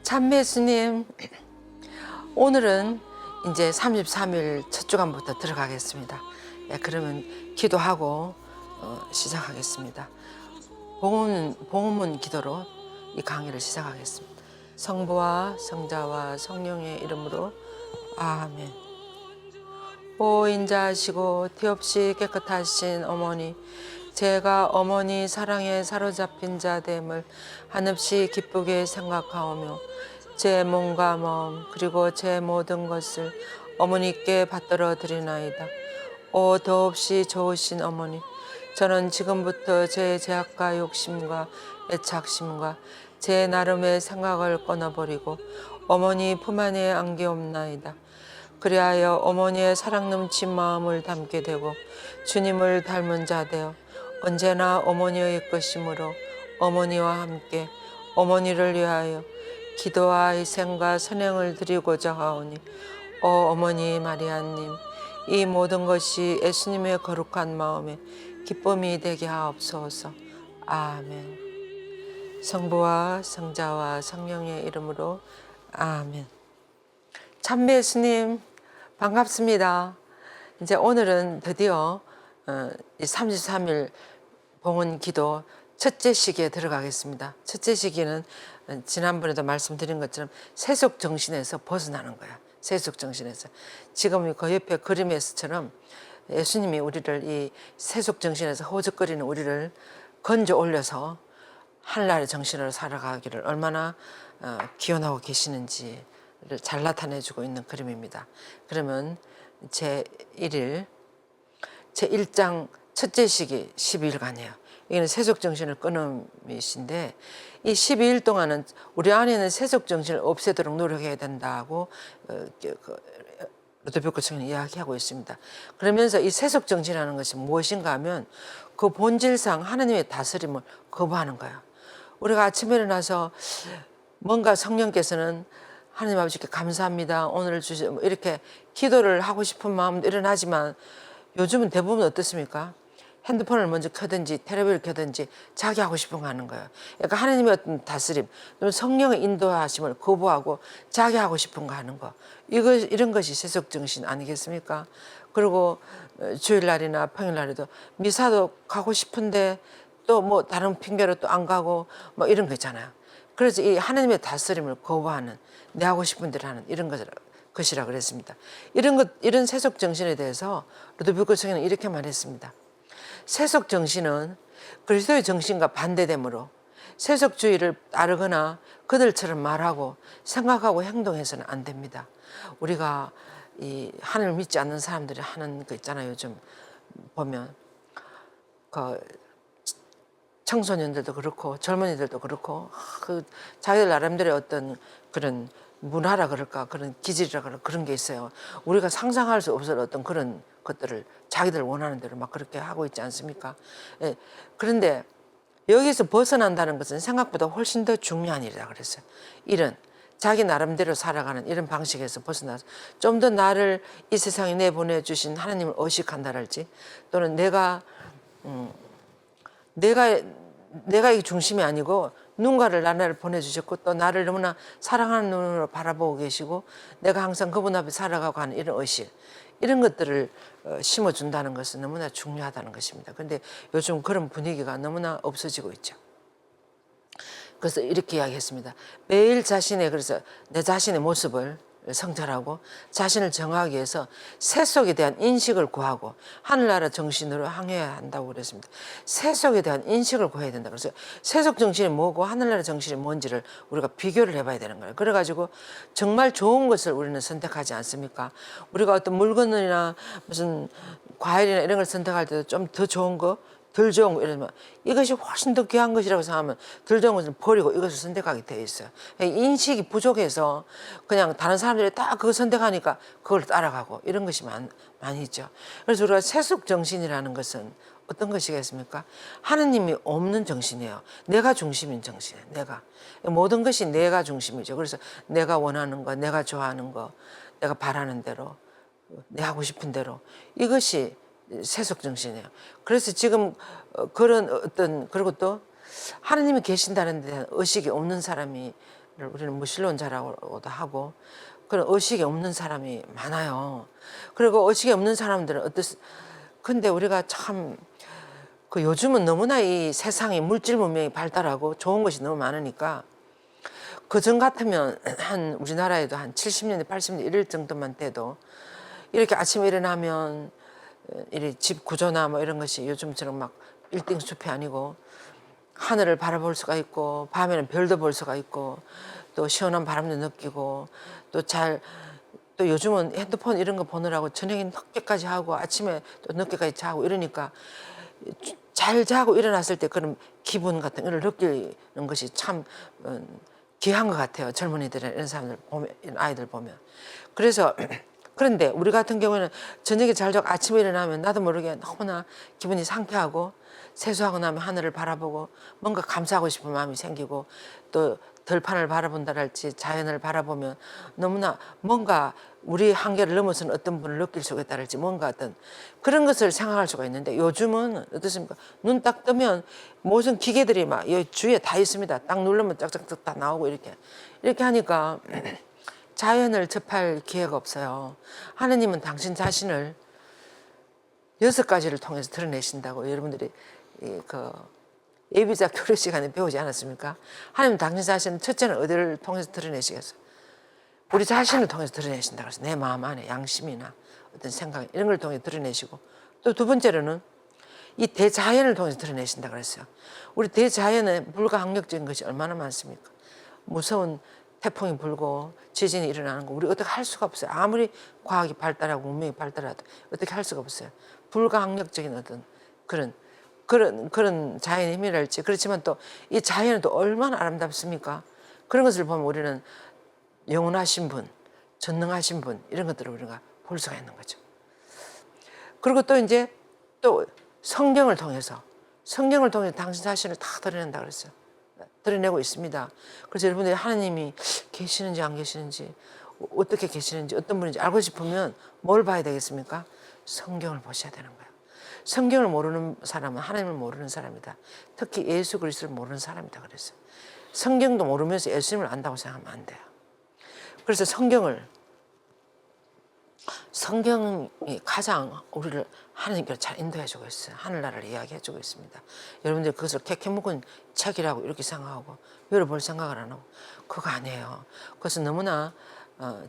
참매수님, 오늘은 이제 33일 첫 주간부터 들어가겠습니다. 예, 그러면 기도하고 시작하겠습니다. 봉헌문 기도로 이 강의를 시작하겠습니다. 성부와 성자와 성령의 이름으로 아멘. 오 인자하시고 티없이 깨끗하신 어머니, 제가 어머니 사랑에 사로잡힌 자됨을 한없이 기쁘게 생각하오며 제 몸과 마음 그리고 제 모든 것을 어머니께 받들어 드리나이다. 오 더없이 좋으신 어머니, 저는 지금부터 제 죄악과 욕심과 애착심과 제 나름의 생각을 끊어버리고 어머니 품 안에 안기옵나이다. 그리하여 어머니의 사랑 넘친 마음을 담게 되고 주님을 닮은 자 되어 언제나 어머니의 것이므로 어머니와 함께 어머니를 위하여 기도와 희생과 선행을 드리고자 하오니, 어머니 마리아님, 이 모든 것이 예수님의 거룩한 마음에 기쁨이 되게 하옵소서. 아멘. 성부와 성자와 성령의 이름으로 아멘. 참배 예수님 반갑습니다. 이제 오늘은 드디어 33일 봉헌 기도 첫째 시기에 들어가겠습니다. 첫째 시기는 지난번에도 말씀드린 것처럼 세속 정신에서 벗어나는 거야. 세속 정신에서. 지금 그 옆에 그림에서처럼 예수님이 우리를 이 세속 정신에서 허우적거리는 우리를 건져 올려서 하늘나라의 정신으로 살아가기를 얼마나 기원하고 계시는지를 잘 나타내주고 있는 그림입니다. 그러면 제1일 제1장 첫째 시기 12일간이에요. 이거는 세속정신을 끊음이신데, 이 12일 동안은 우리 안에는 세속정신을 없애도록 노력해야 된다고 루도비코 청은 이야기하고 있습니다. 그러면서 이 세속정신이라는 것이 무엇인가 하면 그 본질상 하나님의 다스림을 거부하는 거예요. 우리가 아침에 일어나서 뭔가 성령께서는 하나님 아버지께 감사합니다, 오늘 주시 이렇게 기도를 하고 싶은 마음도 일어나지만 요즘은 대부분 어떻습니까? 핸드폰을 먼저 켜든지 텔레비를 켜든지 자기 하고 싶은 거 하는 거예요. 그러니까 하나님의 어떤 다스림, 성령의 인도하심을 거부하고 자기 하고 싶은 거 하는 거. 이런 것이 세속정신 아니겠습니까? 그리고 주일날이나 평일날에도 미사도 가고 싶은데 또 뭐 다른 핑계로 또 안 가고 뭐 이런 거 있잖아요. 그래서 이 하나님의 다스림을 거부하는, 내 하고 싶은 대로 하는 이런 것이라 그랬습니다. 이런 세속 정신에 대해서 루도비코 청은 이렇게 말했습니다. 세속 정신은 그리스도의 정신과 반대되므로 세속주의를 따르거나 그들처럼 말하고 생각하고 행동해서는 안 됩니다. 우리가 이 하나님을 믿지 않는 사람들이 하는 거 있잖아요. 요즘 보면 그 청소년들도 그렇고 젊은이들도 그렇고 그 자기들 나름대로의 어떤 그런 문화라 그럴까, 그런 기질이라 그럴까, 그런 게 있어요. 우리가 상상할 수 없을 어떤 그런 것들을 자기들 원하는 대로 막 그렇게 하고 있지 않습니까? 예. 그런데 여기서 벗어난다는 것은 생각보다 훨씬 더 중요한 일이라 그랬어요. 이런 자기 나름대로 살아가는 이런 방식에서 벗어나서 좀 더 나를 이 세상에 내보내주신 하나님을 의식한다랄지, 또는 내가 이 중심이 아니고 누군가를 나를 보내주셨고 또 나를 너무나 사랑하는 눈으로 바라보고 계시고 내가 항상 그분 앞에 살아가고 하는 이런 의식, 이런 것들을 심어준다는 것은 너무나 중요하다는 것입니다. 그런데 요즘 그런 분위기가 너무나 없어지고 있죠. 그래서 이렇게 이야기했습니다. 매일 그래서 내 자신의 모습을 성찰하고 자신을 정하기 위해서 세속에 대한 인식을 구하고 하늘나라 정신으로 향해야 한다고 그랬습니다. 세속에 대한 인식을 구해야 된다. 그래서 세속 정신이 뭐고 하늘나라 정신이 뭔지를 우리가 비교를 해봐야 되는 거예요. 그래가지고 정말 좋은 것을 우리는 선택하지 않습니까? 우리가 어떤 물건이나 무슨 과일이나 이런 걸 선택할 때도 좀 더 좋은 거, 덜 좋은 거 이러면 이것이 훨씬 더 귀한 것이라고 생각하면 덜 좋은 것을 버리고 이것을 선택하게 돼 있어요. 인식이 부족해서 그냥 다른 사람들이 다 그거 선택하니까 그걸 따라가고 이런 것이 많이 있죠. 그래서 우리가 세속 정신이라는 것은 어떤 것이겠습니까? 하느님이 없는 정신이에요. 내가 중심인 정신이에요. 내가. 모든 것이 내가 중심이죠. 그래서 내가 원하는 거, 내가 좋아하는 거, 내가 바라는 대로, 내 하고 싶은 대로, 이것이 세속 정신이에요. 그래서 지금 그런 어떤, 그리고 또 하나님이 계신다는 데 대한 의식이 없는 사람이 우리는 무신론자라고도 하고 그런 의식이 없는 사람이 많아요. 그리고 의식이 없는 사람들은 근데 우리가 참 그 요즘은 너무나 이 세상이 물질 문명이 발달하고 좋은 것이 너무 많으니까 그전 같으면 한 우리나라에도 한 70년대 80년대 이럴 정도만 돼도 이렇게 아침에 일어나면 이 집 구조나 뭐 이런 것이 요즘처럼 막 빌딩 숲이 아니고 하늘을 바라볼 수가 있고 밤에는 별도 볼 수가 있고 또 시원한 바람도 느끼고 또 요즘은 핸드폰 이런 거 보느라고 저녁에 늦게까지 하고 아침에 또 늦게까지 자고 이러니까 잘 자고 일어났을 때 그런 기분 같은 걸 느끼는 것이 참 귀한 것 같아요. 젊은이들 이런 사람들 보면, 이런 아이들 보면. 그래서 그런데 우리 같은 경우에는 저녁에 잘 자고 아침에 일어나면 나도 모르게 너무나 기분이 상쾌하고 세수하고 나면 하늘을 바라보고 뭔가 감사하고 싶은 마음이 생기고 또 들판을 바라본다랄지 자연을 바라보면 너무나 뭔가 우리 한계를 넘어서는 어떤 분을 느낄 수가 있다랄지 뭔가 어떤 그런 것을 생각할 수가 있는데 요즘은 어떻습니까? 눈 딱 뜨면 무슨 기계들이 막 여기 주위에 다 있습니다. 딱 누르면 짝짝짝 다 나오고 이렇게 하니까 자연을 접할 기회가 없어요. 하느님은 당신 자신을 6가지를 통해서 드러내신다고 여러분들이 그 예비자 교류 시간에 배우지 않았습니까? 하나님 당신 자신은 첫째는 어디를 통해서 드러내시겠어요? 우리 자신을 통해서 드러내신다 그래서 내 마음 안에 양심이나 어떤 생각 이런 걸 통해서 드러내시고 또 두 번째로는 이 대자연을 통해서 드러내신다 그랬어요. 우리 대자연에 불가항력적인 것이 얼마나 많습니까? 무서운 태풍이 불고 지진이 일어나는 거 우리 어떻게 할 수가 없어요. 아무리 과학이 발달하고 문명이 발달해도 어떻게 할 수가 없어요. 불가항력적인 어떤 그런 자연의 힘이랄지 그렇지만 또 이 자연은 또 얼마나 아름답습니까? 그런 것을 보면 우리는 영원하신 분, 전능하신 분 이런 것들을 우리가 볼 수가 있는 거죠. 그리고 또 이제 또 성경을 통해서 당신 자신을 다 드러낸다 그랬어요. 드러내고 있습니다. 그래서 여러분들이 하나님이 계시는지 안 계시는지 어떻게 계시는지 어떤 분인지 알고 싶으면 뭘 봐야 되겠습니까? 성경을 보셔야 되는 거예요. 성경을 모르는 사람은 하나님을 모르는 사람이다. 특히 예수 그리스도를 모르는 사람이다 그랬어요. 성경도 모르면서 예수님을 안다고 생각하면 안 돼요. 그래서 성경이 가장 우리를 하나님께로 잘 인도해주고 있어요. 하늘나라를 이야기해주고 있습니다. 여러분들 그것을 캐캐 묵은 책이라고 이렇게 생각하고 열어볼 생각을 안 하고 그거 아니에요. 그것은 너무나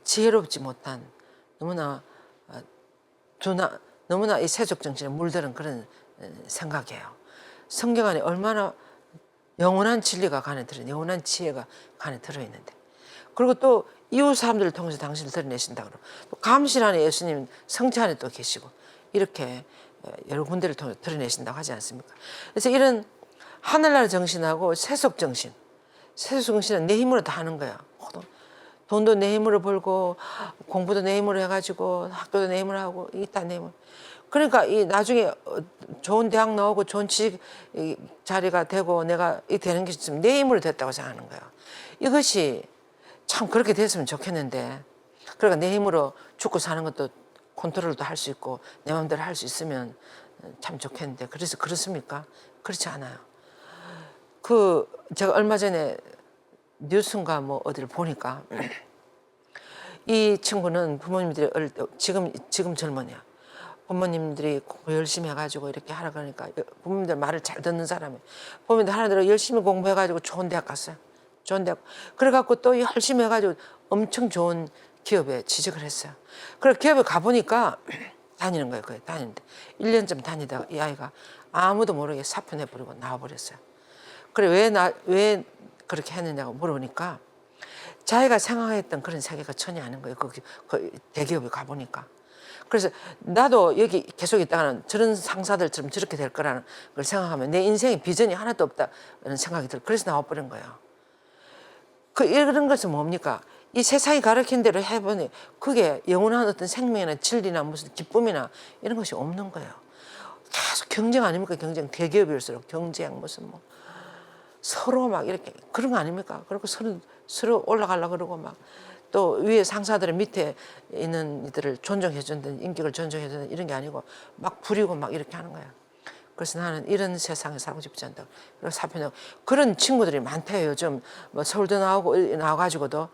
지혜롭지 못한 너무나 이 세속 정신에 물드는 그런 생각이에요. 성경 안에 얼마나 영원한 진리가 영원한 지혜가 간에 들어있는데 그리고 또 이웃 사람들을 통해서 당신을 드러내신다 그러고 또 감실 안에 예수님 성체 안에 또 계시고 이렇게 여러 군데를 통해서 드러내신다고 하지 않습니까? 그래서 이런 하늘나라 정신하고 세속 정신은 내 힘으로 다 하는 거야. 돈도 내 힘으로 벌고 공부도 내 힘으로 해가지고 학교도 내 힘으로 하고 이게 다 내 힘으로. 그러니까 이 나중에 좋은 대학 나오고 좋은 취직 자리가 되고 내가 이 되는 게 있으면 내 힘으로 됐다고 생각하는 거야. 이것이 참 그렇게 됐으면 좋겠는데 그러니까 내 힘으로 죽고 사는 것도 컨트롤도 할 수 있고 내 마음대로 할 수 있으면 참 좋겠는데 그래서 그렇습니까? 그렇지 않아요. 제가 얼마 전에 뉴스인가 뭐 어디를 보니까 이 친구는 부모님들이 어릴 때 지금 젊은이야. 부모님들이 공부 열심히 해가지고 이렇게 하라 그러니까 부모님들 말을 잘 듣는 사람이 부모님들 하나대로 열심히 공부해가지고 좋은 대학 갔어요. 좋은 대학. 그래갖고 또 열심히 해가지고 엄청 좋은 기업에 취직을 했어요. 그래 기업에 가보니까 다니는 거예요. 거기 다니는데 1년쯤 다니다가 이 아이가 아무도 모르게 사표내버리고 나와버렸어요. 그래 왜 그렇게 했느냐고 물어보니까 자기가 생각했던 그런 세계가 전혀 아닌 거예요. 그 대기업에 가보니까. 그래서 나도 여기 계속 있다가는 저런 상사들처럼 저렇게 될 거라는 걸 생각하면 내 인생에 비전이 하나도 없다는 생각이 들어요. 그래서 나와버린 거예요. 이런 것은 뭡니까? 이 세상이 가르친 대로 해보니 그게 영원한 어떤 생명이나 진리나 무슨 기쁨이나 이런 것이 없는 거예요. 계속 경쟁 아닙니까? 경쟁. 대기업일수록 경쟁 무슨 뭐 서로 막 이렇게 그런 거 아닙니까? 그리고 서로 올라가려고 그러고 막 또 위에 상사들의 밑에 있는 이들을 존중해 준다는 인격을 존중해 준다는 이런 게 아니고 막 부리고 막 이렇게 하는 거야. 그래서 나는 이런 세상에 살고 싶지 않다. 그래서 사표내고 그런 친구들이 많대요. 요즘 뭐 서울대 나와가지고도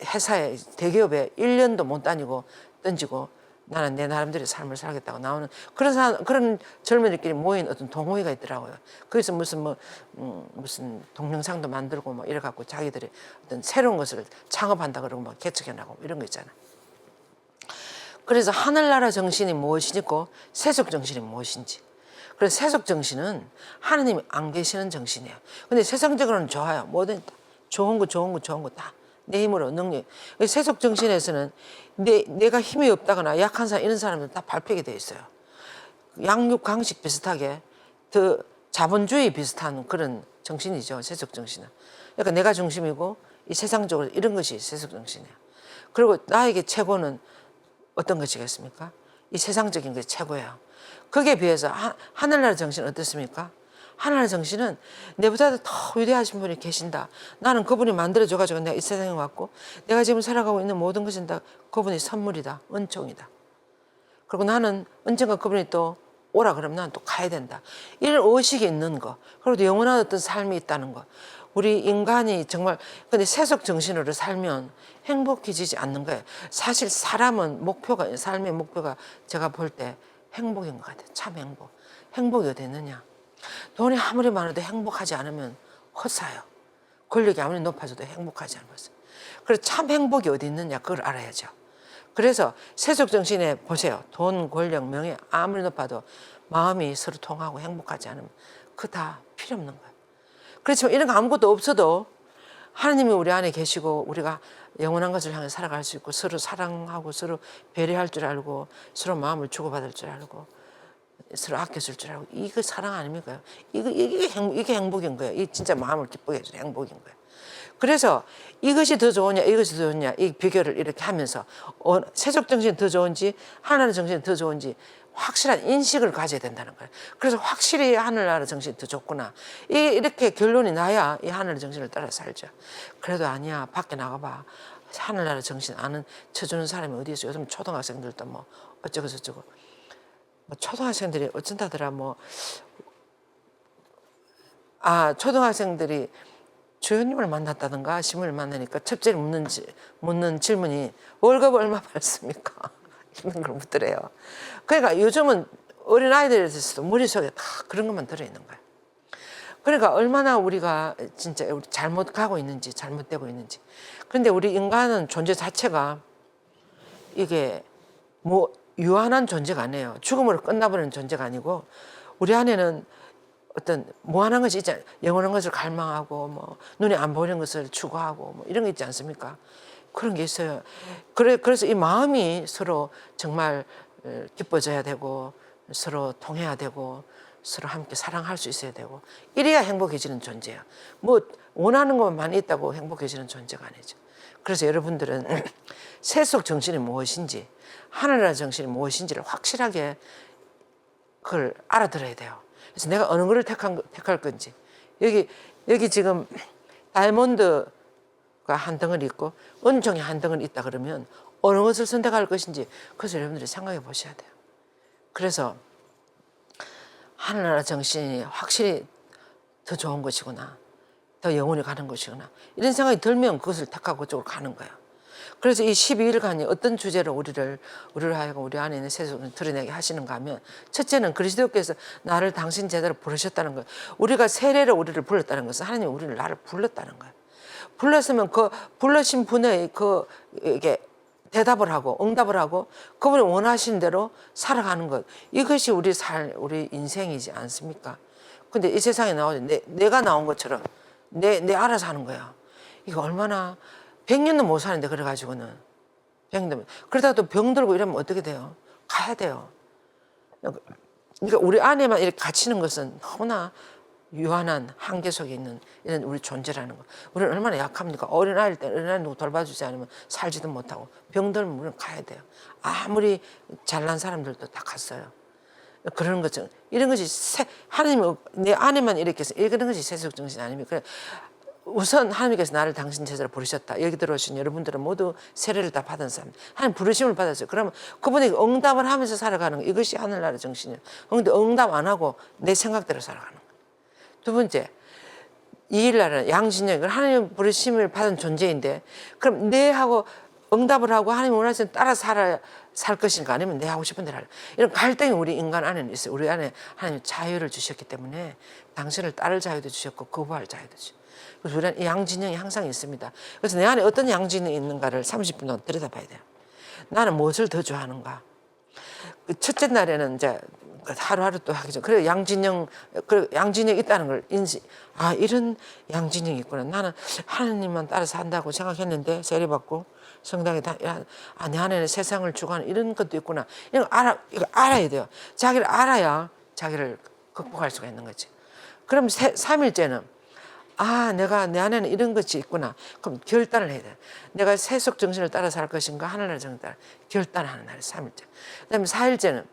회사에 대기업에 1년도 못 다니고 던지고 나는 내 나름대로 삶을 살겠다고 나오는 그런 젊은이들끼리 모인 어떤 동호회가 있더라고요. 거기서 무슨 동영상도 만들고 뭐 이래 갖고 자기들이 어떤 새로운 것을 창업한다 그러고 막 개척해 나가고 이런 거 있잖아요. 그래서 하늘나라 정신이 무엇이고 세속 정신이 무엇인지. 그래서 세속 정신은 하느님이 안 계시는 정신이에요. 근데 세상적으로는 좋아요. 뭐든 좋은 거 다. 내 힘으로 능력. 세속 정신에서는 내가 힘이 없다거나 약한 사람 이런 사람들 다 밟히게 돼 있어요. 양육 강식 비슷하게 더 자본주의 비슷한 그런 정신이죠. 세속 정신은. 그러니까 내가 중심이고 이 세상적으로 이런 것이 세속 정신이에요. 그리고 나에게 최고는 어떤 것이겠습니까? 이 세상적인 것이 최고예요. 거기에 비해서 하늘나라 정신은 어떻습니까? 하늘나라 정신은 내보다 더 위대하신 분이 계신다. 나는 그분이 만들어줘가지고 내가 이 세상에 왔고 내가 지금 살아가고 있는 모든 것은 다 그분의 선물이다. 은총이다. 그리고 나는 언젠가 그분이 또 오라 그러면 나는 또 가야 된다. 이런 의식이 있는 거. 그리고 영원한 어떤 삶이 있다는 거. 우리 인간이 정말 근데 세속 정신으로 살면 행복해지지 않는 거예요. 사실 사람은 삶의 목표가 제가 볼 때 행복인 것 같아요. 참 행복. 행복이 어디 있느냐. 돈이 아무리 많아도 행복하지 않으면 헛사요. 권력이 아무리 높아져도 행복하지 않아요. 그래서 참 행복이 어디 있느냐 그걸 알아야죠. 그래서 세속 정신에 보세요. 돈, 권력, 명예 아무리 높아도 마음이 서로 통하고 행복하지 않으면 그거 다 필요 없는 거예요. 그렇지만 이런 거 아무것도 없어도 하나님이 우리 안에 계시고 우리가 영원한 것을 향해 살아갈 수 있고 서로 사랑하고 서로 배려할 줄 알고 서로 마음을 주고받을 줄 알고 서로 아껴줄 줄 알고 이거 사랑 아닙니까? 이게 행복인 거예요. 이 진짜 마음을 기쁘게 해주는 행복인 거예요. 그래서 이것이 더 좋으냐 이것이 더 좋냐 이 비교를 이렇게 하면서 세속 정신이 더 좋은지 하늘나라 정신이 더 좋은지 확실한 인식을 가져야 된다는 거예요. 그래서 확실히 하늘나라 정신이 더 좋구나. 이렇게 결론이 나야 이 하늘나라 정신을 따라 살죠. 그래도 아니야. 밖에 나가봐. 하늘나라 정신 아는 쳐주는 사람이 어디 있어. 요즘 초등학생들도 뭐 어쩌고 저쩌고. 뭐 초등학생들이 어쩐다더라 초등학생들이 주연님을 만났다든가 신부를 만나니까 첫째로 묻는 질문이 월급 얼마 받습니까? 이런 걸 묻더래요. 그러니까 요즘은 어린아이들에서도 머릿속에 다 그런 것만 들어있는 거예요. 그러니까 얼마나 우리가 진짜 잘못 가고 있는지 잘못되고 있는지. 그런데 우리 인간은 존재 자체가 이게 뭐 유한한 존재가 아니에요. 죽음으로 끝나버리는 존재가 아니고 우리 안에는 어떤 무한한 것이 있잖아요. 영원한 것을 갈망하고 뭐 눈에 안 보이는 것을 추구하고 뭐 이런 게 있지 않습니까? 그런 게 있어요. 그래서 이 마음이 서로 정말 기뻐져야 되고 서로 통해야 되고 서로 함께 사랑할 수 있어야 되고 이래야 행복해지는 존재예요. 뭐 원하는 것만 있다고 행복해지는 존재가 아니죠. 그래서 여러분들은 세속 정신이 무엇인지 하늘나라 정신이 무엇인지를 확실하게 그걸 알아들어야 돼요. 그래서 내가 어느 거를 택할 건지 여기 지금 다이아몬드가 한 덩어리 있고 은총이 한 덩어리 있다 그러면 어느 것을 선택할 것인지 그것을 여러분들이 생각해 보셔야 돼요. 그래서 하늘나라 정신이 확실히 더 좋은 것이구나. 더 영원히 가는 것이구나. 이런 생각이 들면 그것을 택하고 그쪽으로 가는 거예요. 그래서 이 12일간이 어떤 주제로 우리를 하여금 우리 안에 있는 세속을 드러내게 하시는가 하면 첫째는 그리스도께서 나를 당신 제자로 부르셨다는 거예요. 우리가 세례로 우리를 불렀다는 것은 하나님이 우리를 나를 불렀다는 거예요. 불렀으면 그 불러신 분의 이게 대답을 하고 응답을 하고 그분이 원하시는 대로 살아가는 것 이것이 우리 인생이지 않습니까? 근데 이 세상에 나오지 내가 나온 것처럼 내 알아서 하는 거야. 이거 얼마나 100년도 못 사는데 그래가지고는 100년도 그러다가 또 병 들고 이러면 어떻게 돼요? 가야 돼요. 그러니까 우리 안에만 이렇게 갇히는 것은 너무나 유한한 한계 속에 있는 이런 우리 존재라는 거. 우리는 얼마나 약합니까? 어린아이일 때 어린아이 누구 돌봐주지 않으면 살지도 못하고 병들면 우리는 가야 돼요. 아무리 잘난 사람들도 다 갔어요. 그런 거죠. 이런 것이 하나님이 내 안에만 이렇게 해서 이런 것이 세속 정신 아닙니까? 우선 하나님께서 나를 당신 제자로 부르셨다. 여기 들어오신 여러분들은 모두 세례를 다 받은 사람. 하나님 부르심을 받았어요. 그러면 그분에게 응답을 하면서 살아가는 거. 이것이 하늘나라 정신이에요. 근데 응답 안 하고 내 생각대로 살아가는 거예요. 두 번째, 이 일날은 양진영, 하나님 부르심을 받은 존재인데 그럼 내하고 응답을 하고 하나님 원하시는 따라 살 것인가 아니면 내 하고 싶은 대로 할래. 이런 갈등이 우리 인간 안에는 있어요. 우리 안에 하나님 자유를 주셨기 때문에 당신을 따를 자유도 주셨고 거부할 자유도 주셨고. 그래서 우리는 양진영이 항상 있습니다. 그래서 내 안에 어떤 양진영이 있는가를 30분 동안 들여다봐야 돼요. 나는 무엇을 더 좋아하는가. 첫째 날에는 이제 하루하루 또 하겠죠. 그래 양진영이 있다는 걸 인지. 아 이런 양진영이 있구나. 나는 하나님만 따라서 한다고 생각했는데 세례받고 성당에 내 안에는 세상을 주관하는 이런 것도 있구나. 이거 알아야 돼요. 자기를 알아야 자기를 극복할 수가 있는 거지. 그럼 3일째는 내가 내 안에는 이런 것이 있구나. 그럼 결단을 해야 돼. 내가 세속 정신을 따라 살 것인가 하늘나라 정신을 따라 결단하는 날이 3일째. 그다음에 4일째는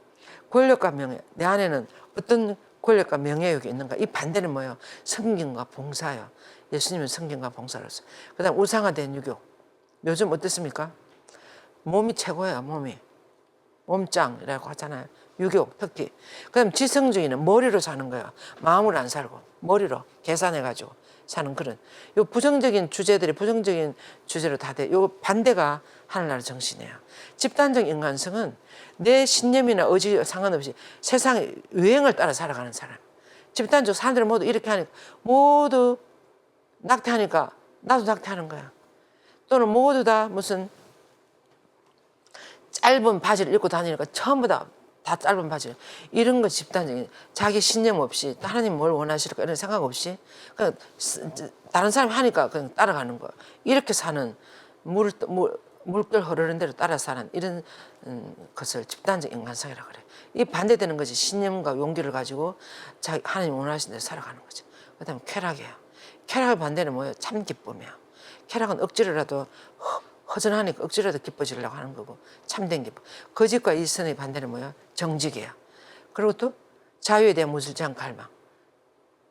권력과 명예. 내 안에는 어떤 권력과 명예욕이 있는가. 이 반대는 뭐예요? 성경과 봉사예요. 예수님은 성경과 봉사로서. 그다음 우상화된 유교. 요즘 어떻습니까? 몸이 최고예요. 몸짱이라고 하잖아요. 유교 특히. 그다음 지성주의는 머리로 사는 거예요. 마음으로 안 살고 머리로 계산해가지고 사는 그런. 요 부정적인 주제로 다 돼. 요 반대가 하늘나라 정신이에요. 집단적 인간성은 내 신념이나 의지 상관없이 세상의 유행을 따라 살아가는 사람. 집단적 사람들은 모두 이렇게 하니까 모두 낙태하니까 나도 낙태하는 거야. 또는 모두 다 무슨 짧은 바지를 입고 다니니까 전부 다 짧은 바지. 이런 거 집단적인 자기 신념 없이 하나님 뭘 원하실까 이런 생각 없이 그냥 다른 사람이 하니까 그냥 따라가는 거야. 이렇게 사는 물결 흐르는 대로 따라 사는 이런 것을 집단적 인간성이라고 그래. 이 반대되는 것이 신념과 용기를 가지고 하나님 원하시는 대로 살아가는 거죠. 그다음에 쾌락이에요. 쾌락의 반대는 뭐예요? 참 기쁨이에요. 쾌락은 억지로라도 허전하니까 억지로라도 기뻐지려고 하는 거고 참된 기쁨. 거짓과 이선의 반대는 뭐예요? 정직이에요. 그리고 또 자유에 대한 무술지한 갈망.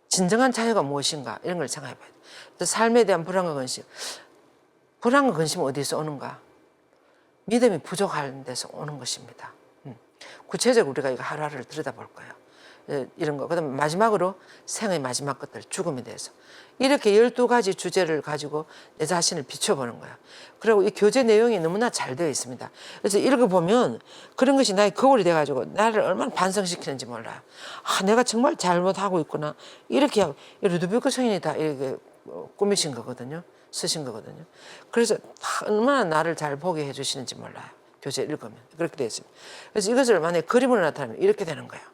진정한 자유가 무엇인가 이런 걸 생각해 봐야 돼요. 또 삶에 대한 불안과 근심. 불안과 근심은 어디서 오는가? 믿음이 부족한 데서 오는 것입니다. 구체적으로 우리가 이거 하루하루를 들여다볼 거예요. 이런 거. 그다음에 마지막으로 생의 마지막 것들, 죽음에 대해서. 이렇게 12가지 주제를 가지고 내 자신을 비춰보는 거야. 그리고 이 교재 내용이 너무나 잘 되어 있습니다. 그래서 읽어보면 그런 것이 나의 거울이 돼가지고 나를 얼마나 반성시키는지 몰라요. 내가 정말 잘못하고 있구나. 이렇게 하고, 루드비크 성인이 다 이렇게 꾸미신 거거든요. 쓰신 거거든요. 그래서 얼마나 나를 잘 보게 해주시는지 몰라요. 교재 읽으면. 그렇게 되어 있습니다. 그래서 이것을 만약에 그림으로 나타내면 이렇게 되는 거예요.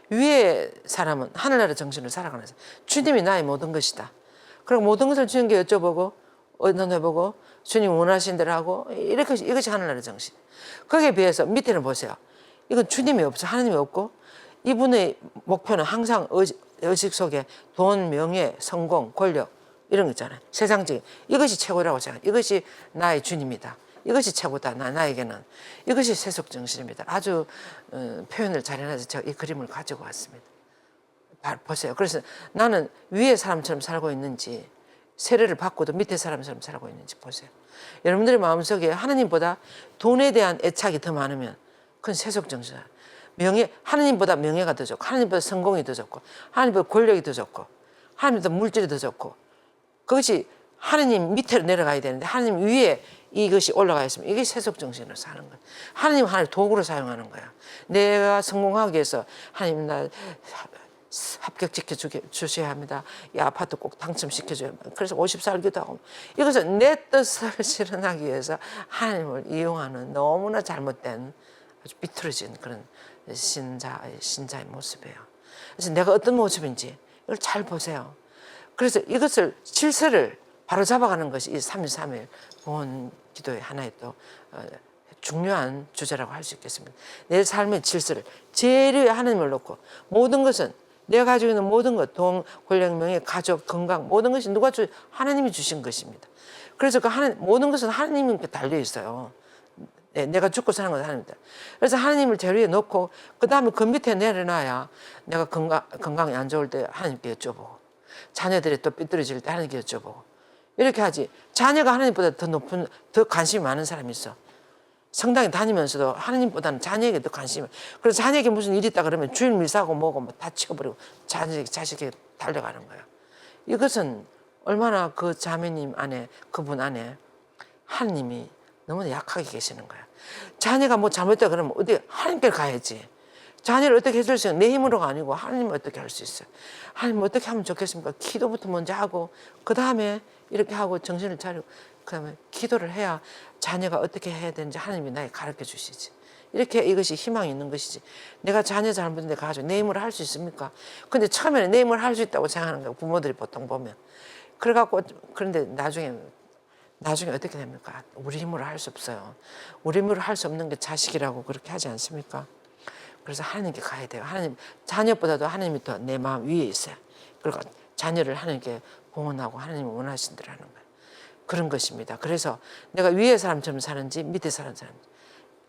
위의 사람은 하늘나라 정신을 살아가는 사람. 주님이 나의 모든 것이다. 그리고 모든 것을 주님께 여쭤보고 의논해보고 주님 원하신 대로 하고 이것이 하늘나라 정신. 거기에 비해서 밑에는 보세요. 이건 주님이 없어. 하나님이 없고 이분의 목표는 항상 의식 속에 돈, 명예, 성공, 권력 이런 거 있잖아요. 세상적인 이것이 최고라고 생각해요. 이것이 나의 주님이다. 이것이 최고다. 나에게는. 이것이 세속 정신입니다. 아주 표현을 잘 해놔서 제가 이 그림을 가지고 왔습니다. 보세요. 그래서 나는 위의 사람처럼 살고 있는지 세례를 받고도 밑에 사람처럼 살고 있는지 보세요. 여러분들의 마음속에 하나님보다 돈에 대한 애착이 더 많으면 그건 세속 정신이에요. 하나님보다 명예가 더 좋고 하나님보다 성공이 더 좋고 하나님보다 권력이 더 좋고 하나님보다 물질이 더 좋고 그것이 하나님 밑으로 내려가야 되는데 하나님 위에 이것이 올라가 있으면 이게 세속 정신으로 사는 거야. 하나님 하나님 도구로 사용하는 거야. 내가 성공하기 위해서 하나님 나 합격시켜 주셔야 합니다. 이 아파트 꼭 당첨시켜줘야 합니다. 그래서 50살기도 하고 이것은 내 뜻을 실현하기 위해서 하나님을 이용하는 너무나 잘못된 아주 비틀어진 그런 신자의 모습이에요. 그래서 내가 어떤 모습인지 이걸 잘 보세요. 그래서 이것을 질서를 바로 잡아가는 것이 이 33일 봉헌 기도의 하나의 또 중요한 주제라고 할 수 있겠습니다. 내 삶의 질서를 제일 위에 하나님을 놓고 모든 것은 내가 가지고 있는 모든 것, 돈, 권력, 명예, 가족, 건강 모든 것이 하나님이 주신 것입니다. 그래서 모든 것은 하나님께 달려 있어요. 네, 내가 죽고 사는 건 하나님이다. 그래서 하나님을 제일 위에 놓고 그 다음에 그 밑에 내려놔야 내가 건강이 안 좋을 때 하나님께 여쭤보고 자녀들이 또 삐뚤어질 때 하나님께 여쭤보고 이렇게 하지. 자녀가 하나님보다 더 관심이 많은 사람이 있어. 성당에 다니면서도 하나님보다는 자녀에게 더 관심이. 그래서 자녀에게 무슨 일이 있다 그러면 주일 밀사고 뭐고 뭐 다 치워버리고 자식에게 달려가는 거야. 이것은 얼마나 그 자매님 안에, 그분 안에 하나님이 너무나 약하게 계시는 거야. 자녀가 뭐 잘못했다 그러면 어디 하나님께 가야지. 자녀를 어떻게 해줄 수 있어요? 내 힘으로가 아니고 하나님은 어떻게 할 수 있어요? 하나님 어떻게 하면 좋겠습니까? 기도부터 먼저 하고 그 다음에 이렇게 하고 정신을 차리고 그 다음에 기도를 해야 자녀가 어떻게 해야 되는지 하나님이 나에게 가르쳐 주시지. 이렇게 이것이 희망이 있는 것이지. 내가 자녀 잘못인데 가지고 내 힘으로 할 수 있습니까? 근데 처음에는 내 힘으로 할 수 있다고 생각하는 거예요. 부모들이 보통 보면. 그래갖고 그런데 나중에 어떻게 됩니까? 우리 힘으로 할 수 없어요. 우리 힘으로 할 수 없는 게 자식이라고 그렇게 하지 않습니까? 그래서 하나님께 가야 돼요. 하나님, 자녀보다도 하나님이 더 내 마음 위에 있어요. 그리고 자녀를 하나님께 봉헌하고 하나님이 원하신 대로 하는 거예요. 그런 것입니다. 그래서 내가 위에 사람처럼 사는지 밑에 사는지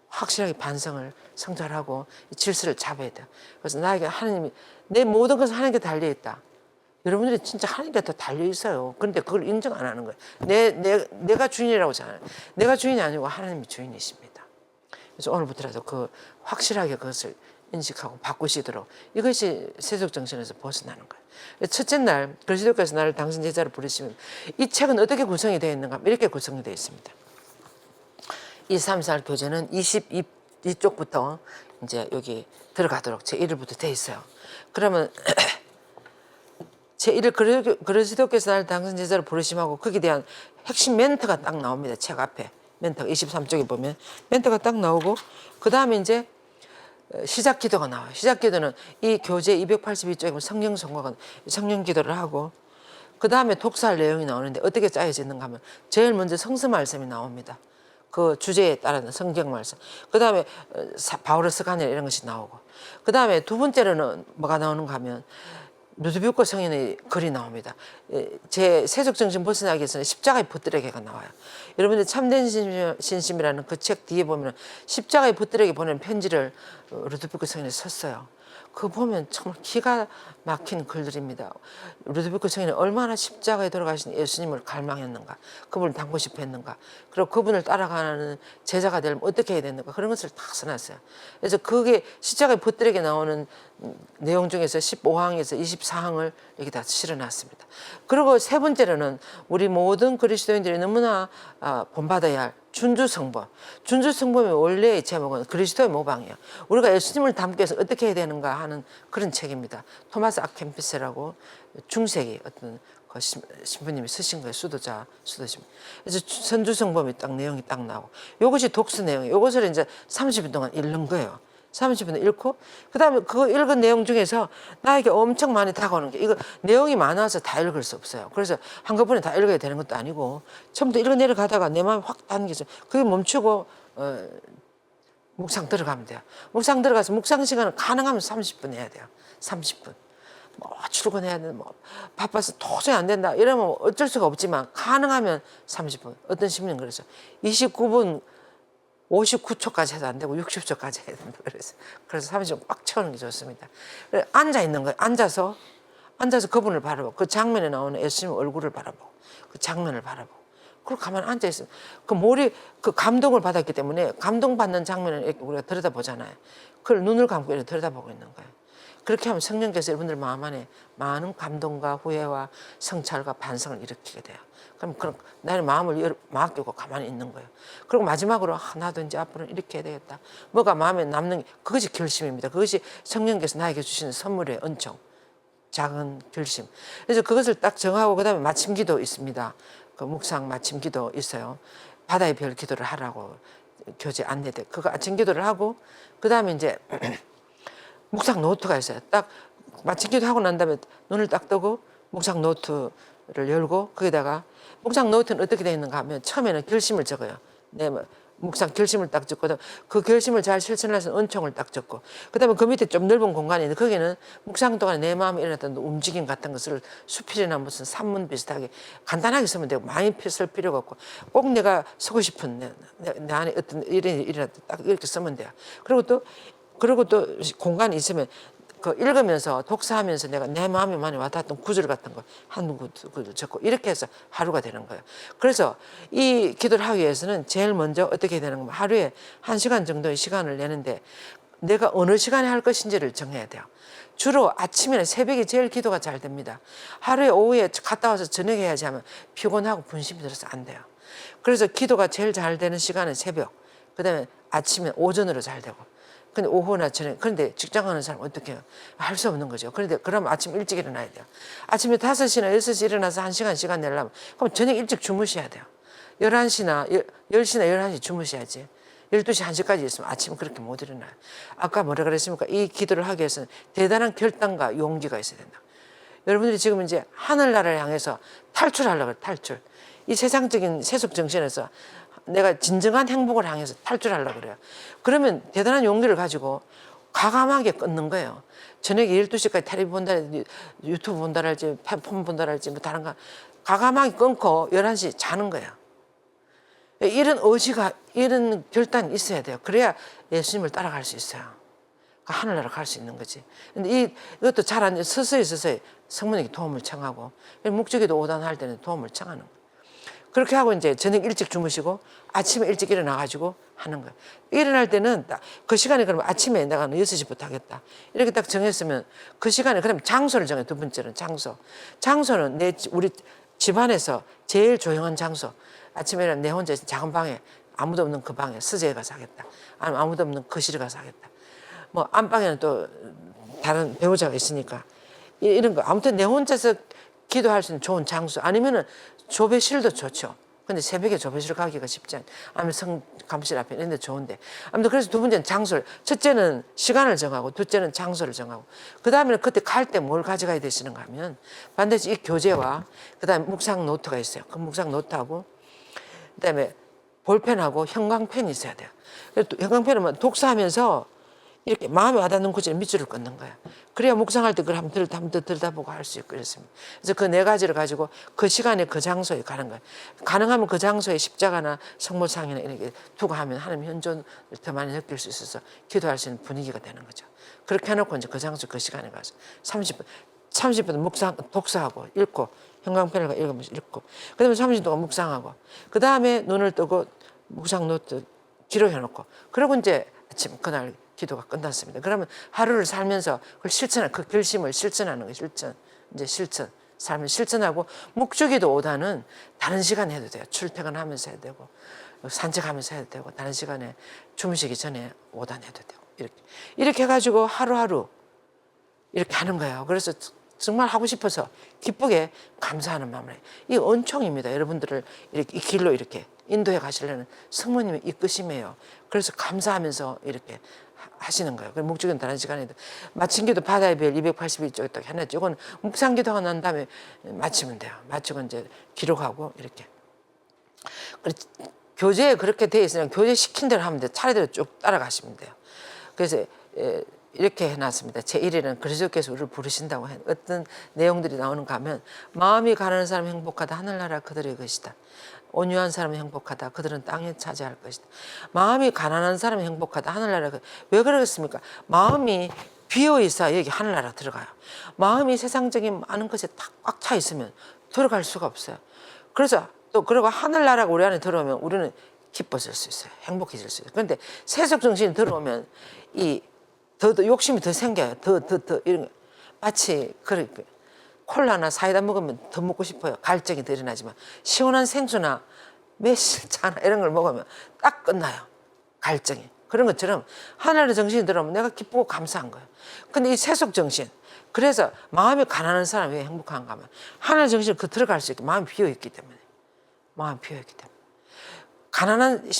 확실하게 반성을 성찰하고 질서를 잡아야 돼요. 그래서 나에게 하나님이 내 모든 것은 하나님께 달려있다. 여러분들이 진짜 하나님께 더 달려있어요. 그런데 그걸 인정 안 하는 거예요. 내가 주인이라고 하잖아요. 내가 주인이 아니고 하나님이 주인이십니다. 그래서 오늘부터라도 그 확실하게 그것을 인식하고 바꾸시도록 이것이 세속 정신에서 벗어나는 거예요. 첫째 날 그리스도께서 나를 당신 제자로 부르시면 이 책은 어떻게 구성이 되어 있는가 이렇게 구성이 되어 있습니다. 2, 3, 4 교재는 22쪽부터 이제 여기 들어가도록 제1일부터 되어 있어요. 그러면 제1일 그리스도께서 나를 당신 제자로 부르심하고 거기에 대한 핵심 멘트가 딱 나옵니다. 책 앞에 멘트가 23쪽에 보면 멘트가 딱 나오고 그 다음에 이제 시작 기도가 나와요. 시작 기도는 이 교재 282쪽에 보면 성령 선고가 성령 기도를 하고 그 다음에 독서할 내용이 나오는데 어떻게 짜여지는가 하면 제일 먼저 성서 말씀이 나옵니다. 그 주제에 따른 성경 말씀. 그 다음에 바오로스 간이라 이런 것이 나오고 그 다음에 두 번째로는 뭐가 나오는가 하면 루드비코 성인의 글이 나옵니다. 제 세속 정신 벗어나기 위해서는 십자가의 붙들에게가 나와요. 여러분들 참된 신심이라는 그 책 뒤에 보면 십자가의 붙들에게 보낸 편지를 루드비코 성인이 썼어요. 그거 보면 정말 기가 막힌 글들입니다. 루드비코 성인이 얼마나 십자가에 돌아가신 예수님을 갈망했는가, 그분을 닮고 싶어 했는가, 그리고 그분을 따라가는 제자가 되려면 어떻게 해야 되는가, 그런 것을 다 써놨어요. 그래서 그게 십자가의 붙들에게 나오는 내용 중에서 15항에서 24항을 여기다 실어놨습니다. 그리고 세 번째로는 우리 모든 그리스도인들이 너무나 본받아야 할 준주성범. 준주성범의 원래의 제목은 그리스도의 모방이에요. 우리가 예수님을 닮기 위해서 어떻게 해야 되는가 하는 그런 책입니다. 토마스 아켐피스라고 중세기 어떤 그 신부님이 쓰신 거예요. 수도십니다. 그래서 선주성범이 딱 내용이 딱 나오고 이것이 독서 내용이에요. 이것을 이제 30분 동안 읽는 거예요. 30분 읽고 그다음에 그거 읽은 내용 중에서 나에게 엄청 많이 다가오는 게 이거 내용이 많아서 다 읽을 수 없어요. 그래서 한꺼번에 다 읽어야 되는 것도 아니고 처음부터 읽어 내려가다가 내 마음이 확 당겨서 그게 멈추고 묵상 들어가면 돼요. 묵상 들어가서 묵상 시간은 가능하면 30분 해야 돼요. 30분. 뭐 출근해야 돼, 뭐 바빠서 도저히 안 된다 이러면 어쩔 수가 없지만 가능하면 30분. 어떤 신부님 그래서 29분 59초까지 해도 안 되고 60초까지 해야 된다 그래서 30분 꽉 채우는 게 좋습니다. 앉아 있는 거예요. 앉아서 그분을 바라보고 그 장면에 나오는 예수님 얼굴을 바라보고 그 장면을 바라보고 그리고 가만히 앉아 있으면 그 감동을 받았기 때문에 감동받는 장면을 이렇게 우리가 들여다보잖아요. 그걸 눈을 감고 이렇게 들여다보고 있는 거예요. 그렇게 하면 성령께서 여러분들 마음 안에 많은 감동과 후회와 성찰과 반성을 일으키게 돼요. 그럼 나의 마음을 맡기고 가만히 있는 거예요. 그리고 마지막으로 나도 이제 앞으로는 이렇게 해야 되겠다. 뭐가 마음에 남는 그것이 결심입니다. 그것이 성령께서 나에게 주시는 선물의 은총, 작은 결심. 그래서 그것을 딱 정하고 그다음에 마침기도 있습니다. 그 묵상 마침기도 있어요. 바다의 별 기도를 하라고 교재 안내돼. 그거 아침 기도를 하고 그다음에 이제 묵상 노트가 있어요. 딱 마침기도 하고 난 다음에 눈을 딱 뜨고 묵상 노트를 열고 거기다가 묵상 노트는 어떻게 되어 있는가 하면 처음에는 결심을 적어요. 내 묵상 결심을 딱 적고 그 결심을 잘 실천해서 은총을 딱 적고 그다음에 그 밑에 좀 넓은 공간이 있는데 거기는 묵상 동안에 내 마음에 일어났던 움직임 같은 것을 수필이나 무슨 산문 비슷하게 간단하게 쓰면 되고 많이 쓸 필요가 없고 꼭 내가 쓰고 싶은 내 안에 어떤 일이 일어났다 딱 이렇게 쓰면 돼요. 그리고 또 공간이 있으면 그 읽으면서 독서하면서 내가 내 마음에 많이 와닿았던 구절 같은 거 한 구절 적고 이렇게 해서 하루가 되는 거예요. 그래서 이 기도를 하기 위해서는 제일 먼저 어떻게 되는 거면 하루에 1시간 정도의 시간을 내는데 내가 어느 시간에 할 것인지를 정해야 돼요. 주로 아침이나 새벽에 제일 기도가 잘 됩니다. 하루에 오후에 갔다 와서 저녁에 해야지 하면 피곤하고 분심이 들어서 안 돼요. 그래서 기도가 제일 잘 되는 시간은 새벽, 그다음에 아침에 오전으로 잘 되고, 근데 오후나 저녁, 그런데 직장 가는 사람 어떻게 해요? 할 수 없는 거죠. 그런데 그럼 아침 일찍 일어나야 돼요. 아침에 5시나 6시 일어나서 1시간 시간 내려면 그럼 저녁 일찍 주무셔야 돼요. 11시나 10시나 11시 주무셔야지. 12시 1시까지 있으면 아침 그렇게 못 일어나요. 아까 뭐라 그랬습니까? 이 기도를 하기 위해서는 대단한 결단과 용기가 있어야 된다. 여러분들이 지금 이제 하늘나라를 향해서 탈출하려고 해요. 탈출. 이 세상적인 세속 정신에서 내가 진정한 행복을 향해서 탈출하려고 그래요. 그러면 대단한 용기를 가지고 과감하게 끊는 거예요. 저녁에 12시까지 텔레비 본다랄지 유튜브 본다랄지 폰 본다랄지 뭐 다른 거 과감하게 끊고 11시 자는 거예요. 이런 의지가, 이런 결단이 있어야 돼요. 그래야 예수님을 따라갈 수 있어요. 하늘나라 갈 수 있는 거지. 근데 이것도 잘 안 돼. 서서히 성모님께 도움을 청하고, 목적에도 오단할 때는 도움을 청하는 거예요. 그렇게 하고 이제 저녁 일찍 주무시고 아침에 일찍 일어나가지고 하는 거예요. 일어날 때는 그 시간에 그러면 아침에 내가 6시부터 하겠다. 이렇게 딱 정했으면 그 시간에 그럼 장소를 정해. 두 번째는 장소. 장소는 우리 집안에서 제일 조용한 장소. 아침에 일어나 내 혼자 작은 방에 아무도 없는 그 방에 서재에 가서 하겠다. 아니면 아무도 없는 거실에 가서 하겠다. 뭐 안방에는 또 다른 배우자가 있으니까 이런 거 아무튼 내 혼자서 기도할 수 있는 좋은 장소 아니면은 조배실도 좋죠. 근데 새벽에 조배실 가기가 쉽지 않아요. 아니면 성감실 앞에 이런 데 좋은데 아무튼 그래서 두 번째는 장소를, 첫째는 시간을 정하고 둘째는 장소를 정하고 그 다음에는 그때 갈 때 뭘 가져가야 되시는가 하면 반드시 이 교재와 그 다음에 묵상 노트가 있어요. 그 묵상 노트하고 그 다음에 볼펜하고 형광펜이 있어야 돼요. 형광펜은 독서하면서 이렇게 마음에 와닿는 구절에 밑줄을 끊는 거야. 그래야 묵상할 때 그걸 한번 더 들여다보고 할 수 있고 이렇습니다. 그래서 그 4가지를 가지고 그 시간에 그 장소에 가는 거예요. 가능하면 그 장소에 십자가나 성모상이나 이렇게 두고 하면 하나님 현존을 더 많이 느낄 수 있어서 기도할 수 있는 분위기가 되는 거죠. 그렇게 해놓고 이제 그 장소 그 시간에 가서 30분 묵상, 독서하고 읽고 형광펜을 읽으면서 읽고 그 다음에 30분 동안 묵상하고 그 다음에 눈을 뜨고 묵상 노트 기록해놓고 그러고 이제 아침 그날 기도가 끝났습니다. 그러면 하루를 살면서 그걸 실천하는, 그 결심을 실천하는 거예요. 실천. 삶을 실천하고 목적이도 오다는 다른 시간에 해도 돼요. 출퇴근하면서 해도 되고 산책하면서 해도 되고 다른 시간에 주무시기 전에 오단 해도 되고 이렇게 해가지고 하루하루 이렇게 하는 거예요. 그래서 정말 하고 싶어서 기쁘게 감사하는 마음을 해요. 이 은총입니다. 여러분들을 이렇게 이 길로 이렇게 인도해 가시려는 성모님의 이끄심이에요. 그래서 감사하면서 이렇게 하시는 거예요. 그 목적은 다른 시간에도 마친 기도 바다의 별 281쪽 딱 해놨죠. 이건 묵상 기도가 난 다음에 마치면 돼요. 마치고 이제 기록하고 이렇게. 교재에 그렇게 돼 있으면 교재 시킨 대로 하면 돼요. 차례대로 쭉 따라가시면 돼요. 그래서 이렇게 해놨습니다. 제1일은 그리스도께서 우리를 부르신다고 해. 어떤 내용들이 나오는가 하면 마음이 가난한 사람이 행복하다. 하늘나라 그들의 것이다. 온유한 사람이 행복하다. 그들은 땅에 차지할 것이다. 마음이 가난한 사람이 행복하다. 하늘나라. 왜 그러겠습니까? 마음이 비어있어야 여기 하늘나라 들어가요. 마음이 세상적인 많은 것에 꽉 차 있으면 들어갈 수가 없어요. 그래서 또 그리고 하늘나라가 우리 안에 들어오면 우리는 기뻐질 수 있어요. 행복해질 수 있어요. 그런데 세속 정신이 들어오면 더 욕심이 더 생겨요. 더 이런 거. 마치 그렇게 콜라나 사이다 먹으면 더 먹고 싶어요. 갈증이 더 일어나지만 시원한 생수나 매실차나 이런 걸 먹으면 딱 끝나요. 갈증이. 그런 것처럼 하늘의 정신이 들어오면 내가 기쁘고 감사한 거예요. 근데 이 세속 정신, 그래서 마음이 가난한 사람이 왜 행복한가 하면 하늘의 정신이 들어갈 수 있게 마음이 비어있기 때문에.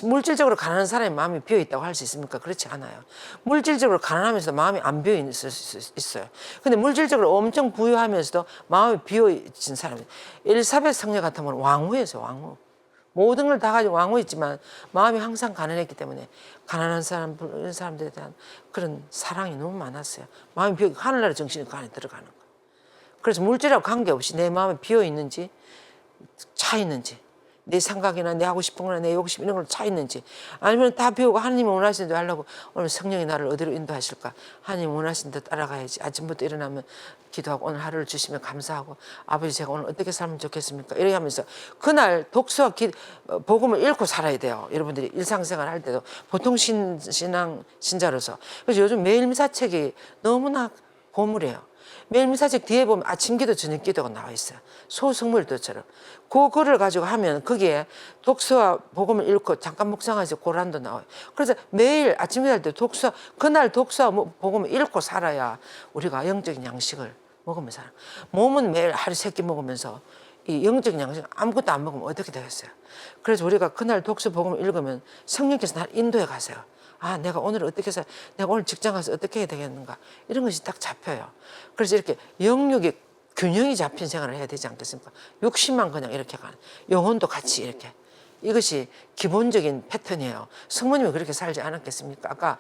물질적으로 가난한 사람이 마음이 비어있다고 할 수 있습니까? 그렇지 않아요. 물질적으로 가난하면서도 마음이 안 비어있을 수 있어요. 근데 물질적으로 엄청 부유하면서도 마음이 비어있는 사람이 엘리사벳 성녀 같으면 왕후였어요. 왕후. 모든 걸 다 가지고 왕후였지만 마음이 항상 가난했기 때문에 가난한 사람, 이런 사람들에 대한 그런 사랑이 너무 많았어요. 마음이 비어 하늘나라 정신이 그 안에 들어가는 거예요. 그래서 물질하고 관계없이 내 마음이 비어있는지 차 있는지 내 생각이나 내 하고 싶은 거나 내 욕심 이런 걸로 차 있는지, 아니면 다 배우고 하나님이 원하시는 대로 하려고 오늘 성령이 나를 어디로 인도하실까, 하나님 원하시는 대로 따라가야지. 아침부터 일어나면 기도하고 오늘 하루를 주시면 감사하고, 아버지 제가 오늘 어떻게 살면 좋겠습니까, 이렇게 하면서 그날 독서와 복음을 읽고 살아야 돼요. 여러분들이 일상생활 할 때도 보통 신자로서. 그래서 요즘 매일 미사책이 너무나 보물이에요. 매일 미사책 뒤에 보면 아침 기도 저녁 기도가 나와 있어요. 소승물도처럼. 그 글을 가지고 하면 거기에 독서와 복음을 읽고 잠깐 묵상하면서 고란도 나와요. 그래서 매일 아침 기도할 때 그날 독서와 복음을 읽고 살아야 우리가 영적인 양식을 먹으면서 살아요. 몸은 매일 하루 3끼 먹으면서 이 영적인 양식 아무것도 안 먹으면 어떻게 되겠어요? 그래서 우리가 그날 독서 복음을 읽으면 성령께서 날 인도해 가세요. 아, 내가 오늘 어떻게 해서, 내가 오늘 직장 가서 어떻게 해야 되겠는가, 이런 것이 딱 잡혀요. 그래서 이렇게 영육이 균형이 잡힌 생활을 해야 되지 않겠습니까? 욕심만 그냥 이렇게 가는, 영혼도 같이 이렇게. 이것이 기본적인 패턴이에요. 성모님이 그렇게 살지 않았겠습니까? 아까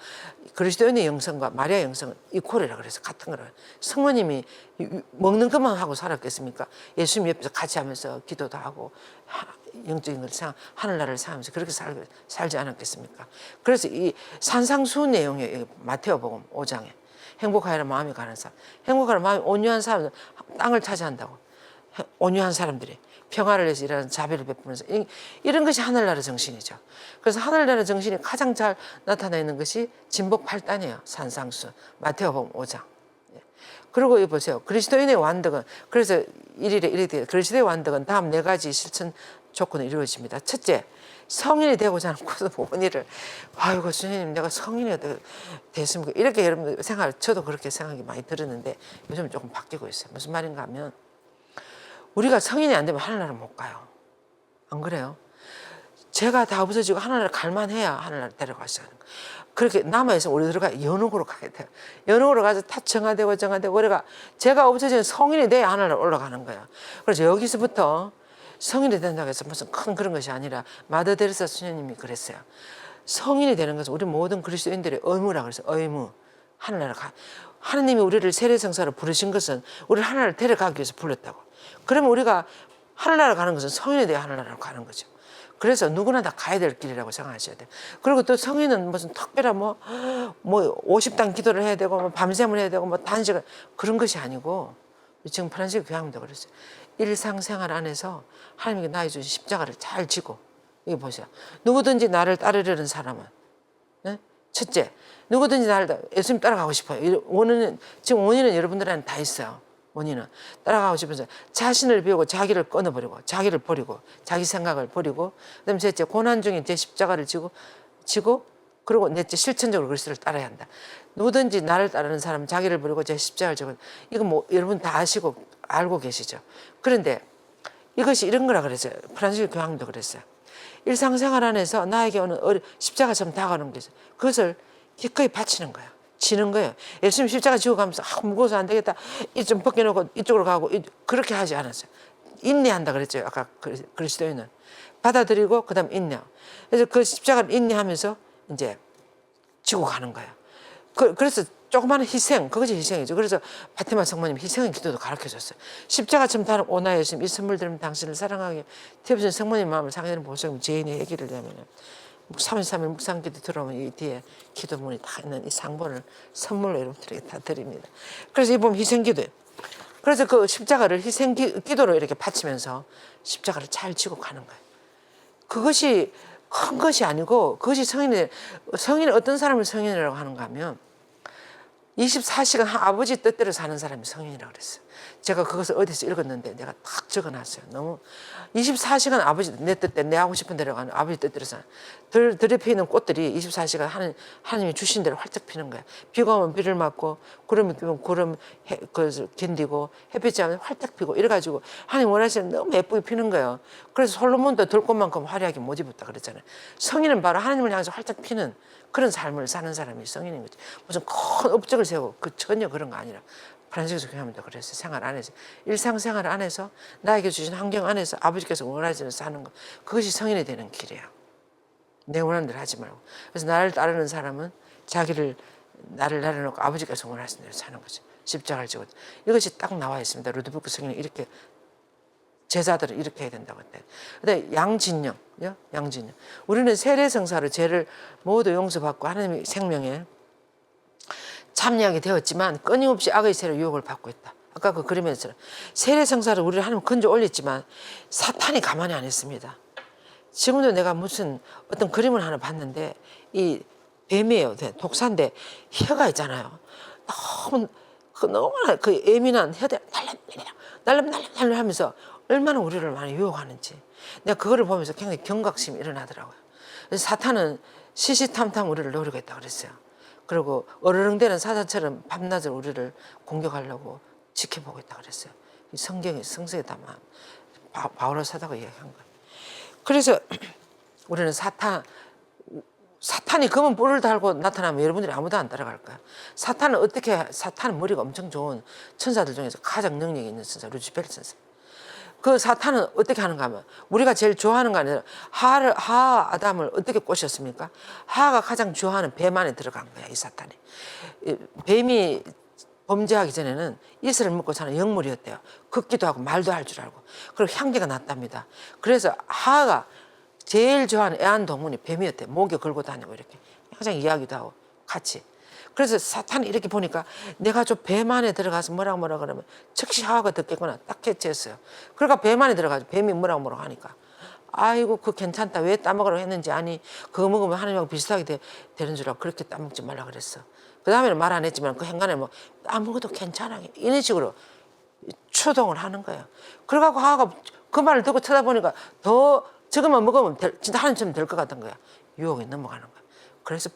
그리스도인의 영성과 마리아의 영성은 이퀄이라 그래서 같은 거라. 성모님이 먹는 것만 하고 살았겠습니까? 예수님 옆에서 같이 하면서 기도도 하고 영적인 걸 하늘나라를 사면서 그렇게 살지 않았겠습니까? 그래서 이 산상수 내용의 마태오복음 5장에 행복하여라 마음이 가는 사람, 행복하여라 마음이 온유한 사람들, 땅을 차지한다고. 온유한 사람들이 평화를 위해서 일하는 자비를 베푸면서, 이런 것이 하늘나라 정신이죠. 그래서 하늘나라 정신이 가장 잘 나타나 있는 것이 진복 8단이에요. 산상수 마태오복음 5장. 그리고 여기 보세요. 그리스도인의 완덕은, 그래서 1일에 이렇게 돼요. 그리스도의 완덕은 다음 4가지 실천 조건이 이루어집니다. 첫째, 성인이 되고자 하는 고도 모든 일을, 아이고 주님 내가 성인이 됐습니까, 이렇게 여러분들 저도 그렇게 생각이 많이 들었는데 요즘 조금 바뀌고 있어요. 무슨 말인가 하면, 우리가 성인이 안 되면 하늘나라 못 가요. 안 그래요? 죄가 다 없어지고 하늘나라 갈만해야 하늘나라 데려가시는 거예요. 그렇게 남아있으면 우리 들어가 연옥으로 가야 돼요. 연옥으로 가서 다 정화되고 우리가 죄가 없어지면 성인이 돼야 하늘나라 올라가는 거예요. 그래서 여기서부터 성인이 된다고 해서 무슨 큰 그런 것이 아니라 마더 데레사 수녀님이 그랬어요. 성인이 되는 것은 우리 모든 그리스도인들의 의무라 그랬어요. 의무. 하늘나라 하느님이 우리를 세례성사로 부르신 것은 우리를 하늘나라를 데려가기 위해서 불렀다고. 그러면 우리가 하늘나라 가는 것은 성인이 돼야 하늘나라로 가는 거죠. 그래서 누구나 다 가야 될 길이라고 생각하셔야 돼요. 그리고 또 성인은 무슨 특별한 뭐 50단 기도를 해야 되고 뭐 밤샘을 해야 되고 뭐 단식을, 그런 것이 아니고, 지금 프란시스 교황도 그랬어요. 일상생활 안에서 하나님께 나의 주신 십자가를 잘 지고, 여기 보세요. 누구든지 나를 따르려는 사람은, 첫째, 누구든지 나를 예수님 따라가고 싶어요. 지금 원인은 여러분들한테 다 있어요. 원인은 따라가고 싶어서 자신을 비우고 자기를 끊어버리고 자기를 버리고 자기 생각을 버리고, 그다음에 셋째, 고난 중에 제 십자가를 지고 그리고 넷째, 실천적으로 그리스도를 따라야 한다. 누구든지 나를 따르는 사람은 자기를 버리고 제 십자가를 지고, 이거 뭐 여러분 다 아시고 알고 계시죠. 그런데 이것이 이런 거라 그랬어요. 프란시스 교황도 그랬어요. 일상생활 안에서 나에게 오는 십자가처럼 다가오는 게 있어요. 그것을 기꺼이 바치는 거예요. 지는 거예요. 예수님 십자가 지고 가면서 무거워서 안 되겠다, 이 좀 벗겨놓고 이쪽으로 가고, 그렇게 하지 않았어요. 인내한다 그랬죠. 아까 그리스도인은 받아들이고 그다음 인내. 그래서 그 십자가를 인내하면서 이제 지고 가는 거예요. 그래서 조그마한 희생, 그것이 희생이죠. 그래서 바티마 성모님 희생의 기도도 가르쳐줬어요. 십자가처럼 다른 오나 예수님, 이 선물 들으면 당신을 사랑하게 태우신 성모님 마음을 상하는 보석 죄인의 얘기를 하면 33일 묵상기도 들어오면 이 뒤에 기도문이 다 있는 이 상본을 선물로 여러분들에게 다 드립니다. 그래서 이 보면 희생기도예요. 그래서 그 십자가를 희생기도로 이렇게 바치면서 십자가를 잘 지고 가는 거예요. 그것이 큰 것이 아니고, 그것이 성인이 어떤 사람을 성인이라고 하는가 하면 24시간 아버지 뜻대로 사는 사람이 성인이라고 그랬어요. 제가 그것을 어디서 읽었는데 내가 딱 적어놨어요. 너무 24시간 아버지 내 뜻대로, 내 하고 싶은 대로 가는 아버지 뜻대로 사는. 들에 피는 꽃들이 24시간 하나님이 주신 대로 활짝 피는 거야. 비가 오면 비를 맞고 구름이 끼면 구름 그것을 견디고 햇빛이 하면 활짝 피고 이래가지고 하나님 원하시는 너무 예쁘게 피는 거예요. 그래서 솔로몬도 들꽃만큼 화려하게 못 입었다 그랬잖아요. 성인은 바로 하나님을 향해서 활짝 피는 그런 삶을 사는 사람이 성인인 거지. 무슨 큰 업적을 세우고 전혀 그런 거 아니라. 프란시스 교황도 그랬어요. 생활 안에서, 일상생활 안에서 나에게 주신 환경 안에서 아버지께서 원하시는 사는 것, 그것이 성인이 되는 길이에요. 내 원하는 대로 하지 말고. 그래서 나를 따르는 사람은 나를 내려놓고 아버지께서 원하시는 대로 사는 거죠. 십자가를 지고. 이것이 딱 나와 있습니다. 루드부크 성인이 이렇게 제자들은 이렇게 해야 된다고 했대. 근데 양진영, 양진영. 우리는 세례성사로 죄를 모두 용서받고 하나님의 생명에 참여하게 되었지만 끊임없이 악의 세례 유혹을 받고 있다. 아까 그 그림에서 세례성사를 우리를 하나님 건져 올렸지만 사탄이 가만히 안 있습니다. 지금도 내가 무슨 어떤 그림을 하나 봤는데 이 뱀이에요. 독사인데 혀가 있잖아요. 너무나 그 예민한 혀들 날름 하면서 얼마나 우리를 많이 유혹하는지 내가 그거를 보면서 굉장히 경각심이 일어나더라고요. 그래서 사탄은 시시탐탐 우리를 노리고 있다 그랬어요. 그리고 어르렁대는 사자처럼 밤낮을 우리를 공격하려고 지켜보고 있다 그랬어요. 성경에 성서에 담아 바울의 사도가 이야기한 거예요. 그래서 우리는 사탄이 검은 뿔을 달고 나타나면 여러분들이 아무도 안 따라갈 거야. 사탄은 머리가 엄청 좋은 천사들 중에서 가장 능력이 있는 천사, 루시페르 천사. 그 사탄은 어떻게 하는가 하면 우리가 제일 좋아하는 거 아니라 하와 아담을 어떻게 꼬셨습니까? 하와가 가장 좋아하는 뱀 안에 들어간 거야, 이 사탄이. 뱀이 범죄하기 전에는 이슬을 먹고 사는 영물이었대요. 걷기도 하고 말도 할 줄 알고. 그리고 향기가 났답니다. 그래서 하와가 제일 좋아하는 애완동물이 뱀이었대. 목에 걸고 다니고 이렇게 항상 이야기도 하고 같이. 그래서 사탄이 이렇게 보니까 내가 저 뱀 안에 들어가서 뭐라 그러면 즉시 하와가 듣겠구나 딱 캐치했어요. 그러니까 뱀 안에 들어가서 뱀이 뭐라고 하니까 아이고 그거 괜찮다. 왜 따먹으라고 했는지 아니 그거 먹으면 하나님하고 비슷하게 되는 줄 알고 그렇게 따먹지 말라 그랬어. 그 다음에는 말 안 했지만 그 행간에 뭐 아무것도 괜찮아 이런 식으로 추동을 하는 거예요. 그래갖고 하와가 그 말을 듣고 쳐다보니까 더 저것만 먹으면 진짜 하나님처럼 될 것 같은 거야. 유혹에 넘어가는 거야. 그래서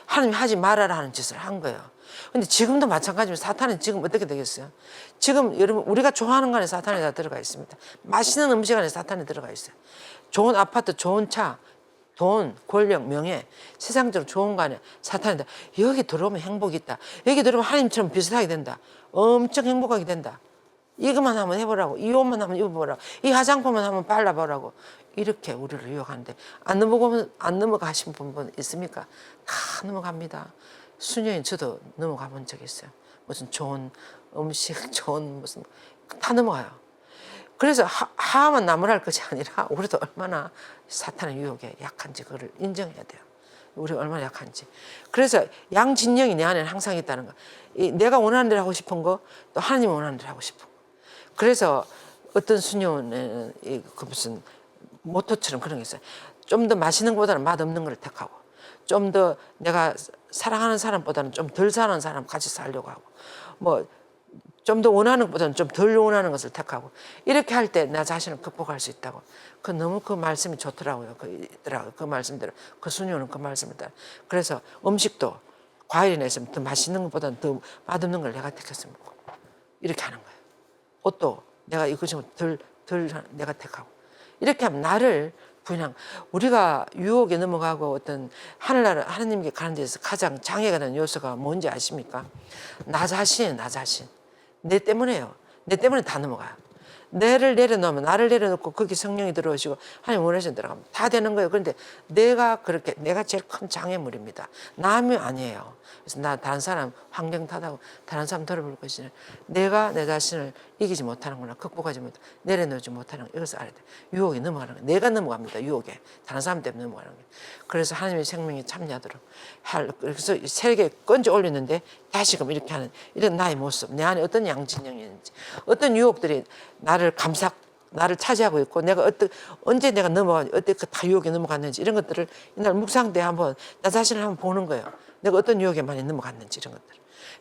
하나님이 하지 말아라 하는 짓을 한 거예요. 근데 지금도 마찬가지로 사탄은 지금 어떻게 되겠어요? 지금 여러분 우리가 좋아하는 거 안에 사탄이 다 들어가 있습니다. 맛있는 음식 안에 사탄이 들어가 있어요. 좋은 아파트, 좋은 차, 돈, 권력, 명예, 세상적으로 좋은 거 안에 사탄이 다. 여기 들어오면 행복이 있다. 여기 들어오면 하나님처럼 비슷하게 된다. 엄청 행복하게 된다. 이것만 한번 해보라고. 이 옷만 한번 입어보라고. 이 화장품만 한번 발라보라고. 이렇게 우리를 유혹하는데 안 넘어가신 분 있습니까? 다 넘어갑니다. 수녀인 저도 넘어가 본 적이 있어요. 무슨 좋은 음식, 좋은 무슨 다 넘어가요. 그래서 하와만 나무랄 것이 아니라 우리도 얼마나 사탄의 유혹에 약한지 그걸 인정해야 돼요. 우리 얼마나 약한지. 그래서 양진영이 내 안에는 항상 있다는 거. 내가 원하는 대로 하고 싶은 거, 또 하나님이 원하는 대로 하고 싶은 거. 그래서 어떤 수녀는 그 무슨 모토처럼 그런 게 있어요. 좀 더 맛있는 것보다는 맛없는 걸 택하고, 좀 더 내가 사랑하는 사람보다는 좀 덜 사랑하는 사람 같이 살려고 하고, 뭐 좀 더 원하는 것보다는 좀 덜 원하는 것을 택하고, 이렇게 할 때 나 자신을 극복할 수 있다고. 너무 그 말씀이 좋더라고요. 그 말씀대로. 그 수녀는 그 말씀을 따라. 그래서 음식도 과일이나 있으면 더 맛있는 것보다는 더 맛없는 걸 내가 택해서 먹고, 이렇게 하는 거예요. 옷도 내가 이것이 덜 내가 택하고. 이렇게 하면 나를 부인한 우리가 유혹에 넘어가고 어떤 하늘나라 하나님께 가는 데서 가장 장애가 되는 요소가 뭔지 아십니까? 나 자신이에요. 나 자신. 내 때문에요. 내 때문에 다 넘어가요. 나를 내려놓고 거기 성령이 들어오시고 하나님 원하시는 대로 가면 다 되는 거예요. 그런데 내가 제일 큰 장애물입니다. 남이 아니에요. 그래서 나 다른 사람 환경 탓하고 다른 사람 돌아볼 것이는 내가 내 자신을 이기지 못하는구나. 극복하지 못하고 내려놓지 못하는 거. 이것을 알아야 돼. 유혹에 넘어가는 거예요. 내가 넘어갑니다. 유혹에. 다른 사람 때문에 넘어가는 거예요. 그래서 하나님의 생명이 참여하도록 그래서 세계에 건져 올리는데 다시금 이렇게 하는 이런 나의 모습. 내 안에 어떤 양진영이 있는지 어떤 유혹들이 나를 차지하고 있고 내가 언제 내가 어떻게 다 유혹에 넘어갔는지 이런 것들을 이날 묵상 때 한번 나 자신을 한번 보는 거예요. 내가 어떤 유혹에 많이 넘어갔는지 이런 것들.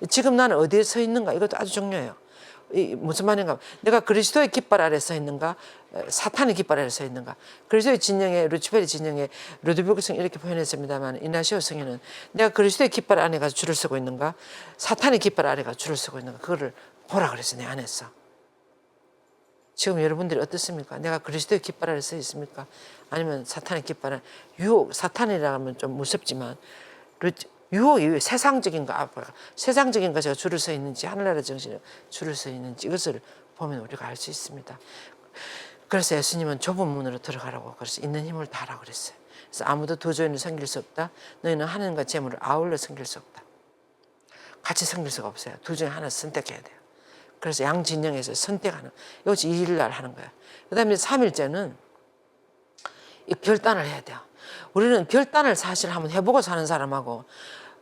지금 나는 어디에 서 있는가 이것도 아주 중요해요. 무슨 말인가? 내가 그리스도의 깃발 아래 서 있는가? 사탄의 깃발 아래 서 있는가? 그리스도의 진영에 루치페르 진영에 루드비그 성이 이렇게 표현했습니다만 이나시오 성에는 내가 그리스도의 깃발 안에 가서 줄을 서고 있는가? 사탄의 깃발 아래 가서 줄을 서고 있는가? 그거를 보라 그랬어 내 안에서. 지금 여러분들이 어떻습니까? 내가 그리스도의 깃발 아래 서 있습니까? 아니면 사탄의 깃발 아래 유혹 사탄이라 하면 좀 무섭지만 유혹이 세상적인 것에 줄을 서 있는지 하늘나라 정신에 줄을 서 있는지 이것을 보면 우리가 알 수 있습니다. 그래서 예수님은 좁은 문으로 들어가라고 그래서 있는 힘을 다하라고 그랬어요. 그래서 아무도 두 주인을 섬길 수 없다. 너희는 하나님과 재물을 아울러 섬길 수 없다. 같이 섬길 수가 없어요. 둘 중에 하나 선택해야 돼요. 그래서 양진영에서 선택하는 이것이 2일 날 하는 거야. 그다음에 3일째는 이 결단을 해야 돼요. 우리는 결단을 사실 한번 해보고 사는 사람하고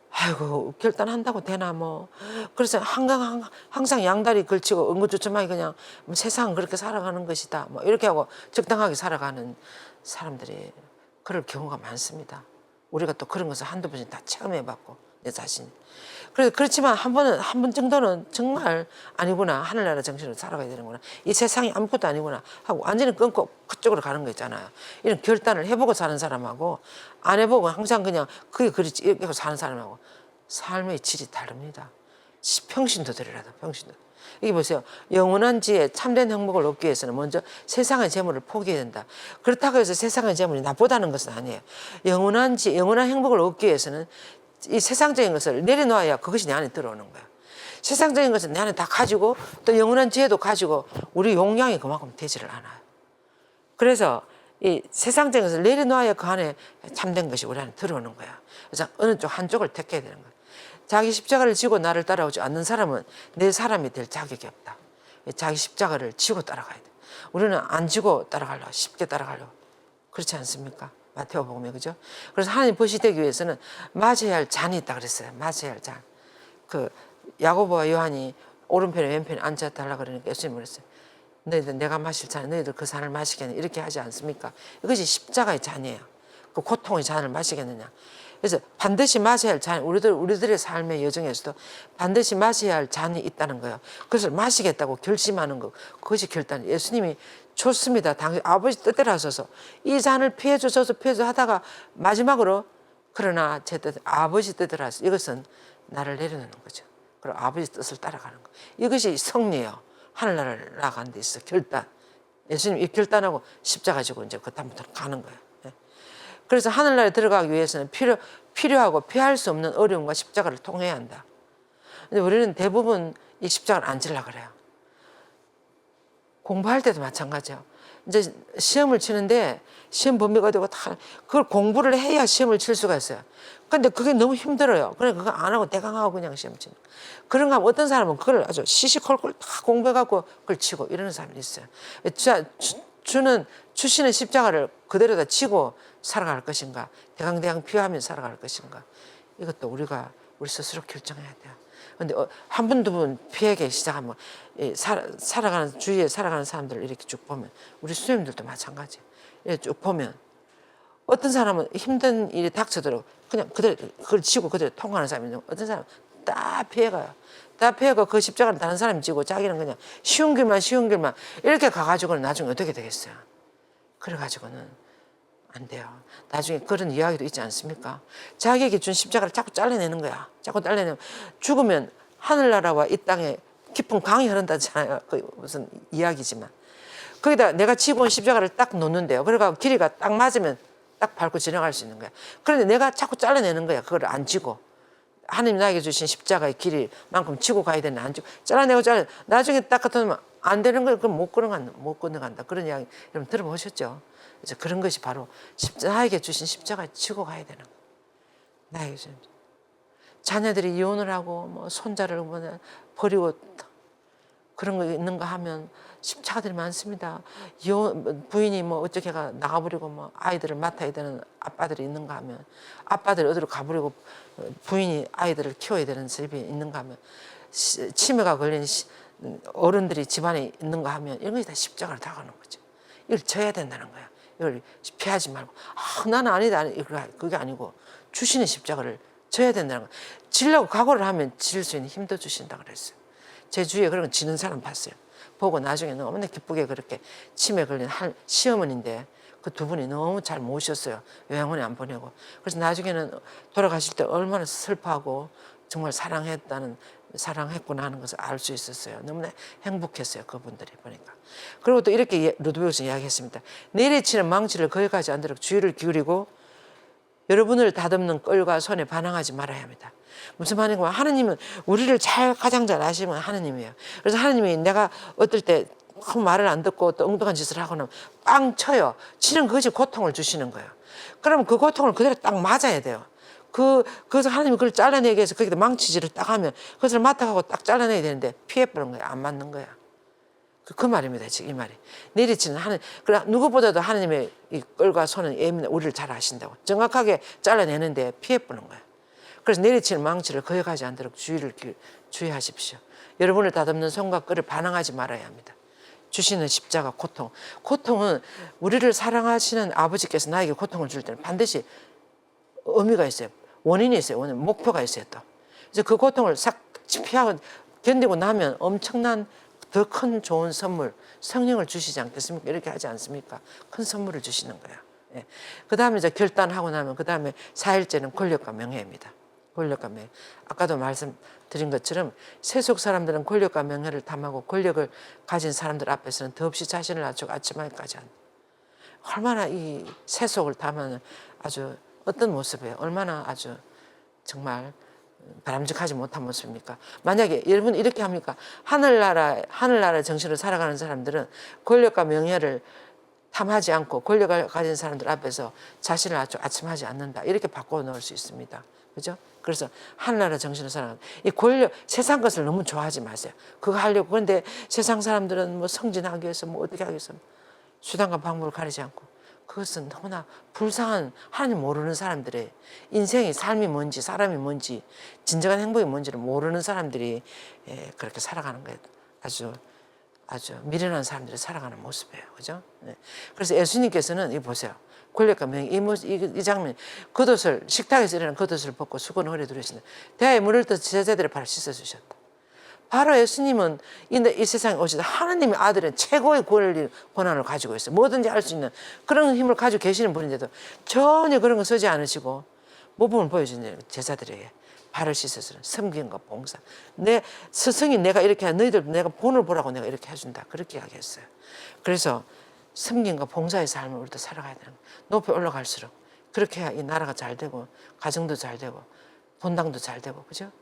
아이고 결단한다고 되나 뭐 그래서 항상 양다리 걸치고 엉거주춤하게 그냥 뭐 세상은 그렇게 살아가는 것이다 뭐 이렇게 하고 적당하게 살아가는 사람들이 그럴 경우가 많습니다. 우리가 또 그런 것을 한두 번씩 다 체험해봤고 내 자신이. 그래서 그렇지만 한 번 정도는 정말 아니구나 하늘나라 정신으로 살아가야 되는구나 이 세상이 아무것도 아니구나 하고 완전히 끊고 그쪽으로 가는 거 있잖아요. 이런 결단을 해보고 사는 사람하고 안 해보고 항상 그냥 그게 그렇지 이렇게 하고 사는 사람하고 삶의 질이 다릅니다. 평신도 들으라도 평신도. 이게 보세요. 영원한 지혜 참된 행복을 얻기 위해서는 먼저 세상의 재물을 포기해야 된다. 그렇다고 해서 세상의 재물이 나쁘다는 것은 아니에요. 영원한 행복을 얻기 위해서는 이 세상적인 것을 내려놓아야 그것이 내 안에 들어오는 거야. 세상적인 것은 내 안에 다 가지고 또 영원한 지혜도 가지고 우리 용량이 그만큼 되지를 않아요. 그래서 이 세상적인 것을 내려놓아야 그 안에 참된 것이 우리 안에 들어오는 거야. 그래서 어느 쪽 한쪽을 택해야 되는 거야. 자기 십자가를 지고 나를 따라오지 않는 사람은 내 사람이 될 자격이 없다. 자기 십자가를 지고 따라가야 돼. 우리는 안 지고 따라가려고 쉽게 따라가려고 그렇지 않습니까? 마태복음에 그죠? 그래서 하나님 벗이 되기 위해서는 마셔야 할 잔이 있다 그랬어요. 마셔야 할 잔. 그 야고보와 요한이 오른편에 왼편에 앉아달라 그러니까 예수님이 그랬어요. 너희들 내가 마실 잔 너희들 그 잔을 마시겠냐 이렇게 하지 않습니까? 이것이 십자가의 잔이에요. 그 고통의 잔을 마시겠느냐. 그래서 반드시 마셔야 할 잔, 우리들의 삶의 여정에서도 반드시 마셔야 할 잔이 있다는 거예요. 그것을 마시겠다고 결심하는 거, 그것이 결단. 예수님이 좋습니다. 당신 아버지 뜻대로 하소서. 이 잔을 피해 주셔서 하다가 마지막으로 그러나 제 뜻, 아버지 뜻대로 하소서. 이것은 나를 내려놓는 거죠. 그리고 아버지 뜻을 따라가는 거. 이것이 성리예요. 하늘나라를 나가는 데 있어 결단. 예수님 이 결단하고 십자가 지고 이제 그 다음부터는 가는 거예요. 그래서 하늘나라에 들어가기 위해서는 필요하고 피할 수 없는 어려움과 십자가를 통해야 한다. 근데 우리는 대부분 이 십자가를 안 지려고 그래요. 공부할 때도 마찬가지예요. 이제 시험을 치는데 시험 범위가 되고 다 그걸 공부를 해야 시험을 칠 수가 있어요. 근데 그게 너무 힘들어요. 그러니까 그거 안 하고 대강하고 그냥 시험 치는. 그런가 하면 어떤 사람은 그걸 아주 시시콜콜 다 공부해갖고 그걸 치고 이러는 사람이 있어요. 주시는 십자가를 그대로 다 치고 살아갈 것인가, 대강대강 피하며 살아갈 것인가, 이것도 우리가 우리 스스로 결정해야 돼요. 근데 한 분, 두 분 피하기 시작하면 살아가는 주위에 살아가는 사람들을 이렇게 쭉 보면 우리 수녀님들도 마찬가지. 이렇게 쭉 보면 어떤 사람은 힘든 일이 닥쳐들어 그냥 그대로 그걸 지고 그대로 통과하는 사람이 있는데 어떤 사람은 다 피해가요. 다 피해가 그 십자가를 다른 사람이 지고 자기는 그냥 쉬운 길만 이렇게 가가지고는 나중에 어떻게 되겠어요? 그래가지고는 안 돼요. 나중에 그런 이야기도 있지 않습니까? 자기에게 준 십자가를 자꾸 잘라내는 거야. 자꾸 잘라내면 죽으면 하늘나라와 이 땅에 깊은 강이 흐른다잖아요. 그 무슨 이야기지만. 거기다 내가 지고 온 십자가를 딱 놓는데요. 그러니까 길이가 딱 맞으면 딱 밟고 지나갈 수 있는 거야. 그런데 내가 자꾸 잘라내는 거야. 그걸 안 지고. 하나님 나에게 주신 십자가의 길이만큼 지고 가야 되는데 안 지고 잘라내고 나중에 딱 갖다 놓으면 안 되는 거예요. 그럼 못 건너간다. 그런 이야기 여러분 들어보셨죠? 그래서 그런 것이 바로 나에게 주신 십자가를 지고 가야 되는 거예요. 나에게 주신 자녀들이 이혼을 하고 뭐 손자를 버리고 그런 거 있는가 하면 십자가들이 많습니다. 부인이 뭐 어떻게 나가버리고 뭐 아이들을 맡아야 되는 아빠들이 있는가 하면 아빠들이 어디로 가버리고 부인이 아이들을 키워야 되는 집이 있는가 하면 치매가 걸린 어른들이 집안에 있는가 하면 이런 것이 다 십자가를 다가는 거죠. 이걸 져야 된다는 거야. 이걸 피하지 말고 나는 아니다. 그게 아니고 주시는 십자가를 져야 된다는 거야. 지려고 각오를 하면 질 수 있는 힘도 주신다 그랬어요. 제 주위에 그런 거 지는 사람 봤어요. 보고 나중에 너무나 기쁘게 그렇게 치매 걸린 시어머니인데 그 두 분이 너무 잘 모셨어요. 요양원에 안 보내고. 그래서 나중에는 돌아가실 때 얼마나 슬퍼하고 정말 사랑했구나 하는 것을 알 수 있었어요. 너무나 행복했어요. 그분들이 보니까. 그리고 또 이렇게 루드베고스 이야기했습니다. 내리치는 망치를 거역하지 않도록 주의를 기울이고 여러분을 다듬는 껄과 손에 반항하지 말아야 합니다. 무슨 말인가? 하나님은 우리를 가장 잘 아시는 하나님이에요. 그래서 하나님이 내가 어떨 때 말을 안 듣고 또 엉뚱한 짓을 하고 나면 빵 쳐요. 치는 그것이 고통을 주시는 거예요. 그러면 그 고통을 그대로 딱 맞아야 돼요. 그래서 하나님이 그걸 잘라내기 위해서 거기다 망치질을 딱 하면 그것을 맡아가고 딱 잘라내야 되는데 피해버린 거야. 안 맞는 거야. 그 말입니다. 지금 이 말이. 내리치는 하나님. 그래 누구보다도 하나님의 이 꼴과 손은 예민해. 우리를 잘 아신다고. 정확하게 잘라내는데 피해보는 거야. 그래서 내리치는 망치를 거역하지 않도록 주의하십시오. 여러분을 다듬는 손과 끈을 반항하지 말아야 합니다. 주시는 십자가 고통. 고통은 우리를 사랑하시는 아버지께서 나에게 고통을 줄 때는 반드시 의미가 있어요. 원인이 있어요. 원인, 목표가 있어요. 또. 그래서 그 고통을 싹 피하고 견디고 나면 엄청난 더 큰 좋은 선물, 성령을 주시지 않겠습니까? 이렇게 하지 않습니까? 큰 선물을 주시는 거야. 예. 그 다음에 이제 결단하고 나면 그 다음에 4일째는 권력과 명예입니다. 권력과 명예. 아까도 말씀드린 것처럼 세속 사람들은 권력과 명예를 탐하고 권력을 가진 사람들 앞에서는 더없이 자신을 낮추고 아침하기까지 한다. 얼마나 이 세속을 탐하는 아주 어떤 모습이에요. 얼마나 아주 정말 바람직하지 못한 모습입니까? 만약에 여러분 이렇게 합니까? 하늘나라 정신으로 살아가는 사람들은 권력과 명예를 탐하지 않고 권력을 가진 사람들 앞에서 자신을 아주 아침하지 않는다. 이렇게 바꿔 놓을 수 있습니다. 그죠? 그래서 하늘나라 정신으로 살아가는 이 권력, 세상 것을 너무 좋아하지 마세요. 그거 하려고. 그런데 세상 사람들은 뭐 승진하기 위해서 뭐 어떻게 하기 위해서 수단과 방법을 가리지 않고 그것은 너무나 불쌍한 하나님 모르는 사람들의 인생의 삶이 뭔지 사람이 뭔지 진정한 행복이 뭔지를 모르는 사람들이 그렇게 살아가는 거예요. 아주 미련한 사람들이 살아가는 모습이에요. 그죠? 네. 그래서 예수님께서는 이 보세요. 권력과 명예 이 장면 겉옷을 식탁에서 일어난 겉옷을 벗고 수건 허리에 두르시는 대하에 물을 떠 제자들의 발을 씻어주셨다. 바로 예수님은 이 세상에 오시다 하나님의 아들은 최고의 권한을 가지고 있어요. 뭐든지 할 수 있는 그런 힘을 가지고 계시는 분인데도 전혀 그런 거 쓰지 않으시고 모범을 보여주는 제자들에게 발을 씻어주는 섬김과 봉사. 내 스승이 내가 이렇게 해 너희들 내가 본을 보라고 내가 이렇게 해준다. 그렇게 이야기했어요. 그래서 섬김과 봉사의 삶을 우리도 살아가야 되는 거예요. 높이 올라갈수록 그렇게 해야 이 나라가 잘 되고 가정도 잘 되고 본당도 잘 되고 그죠?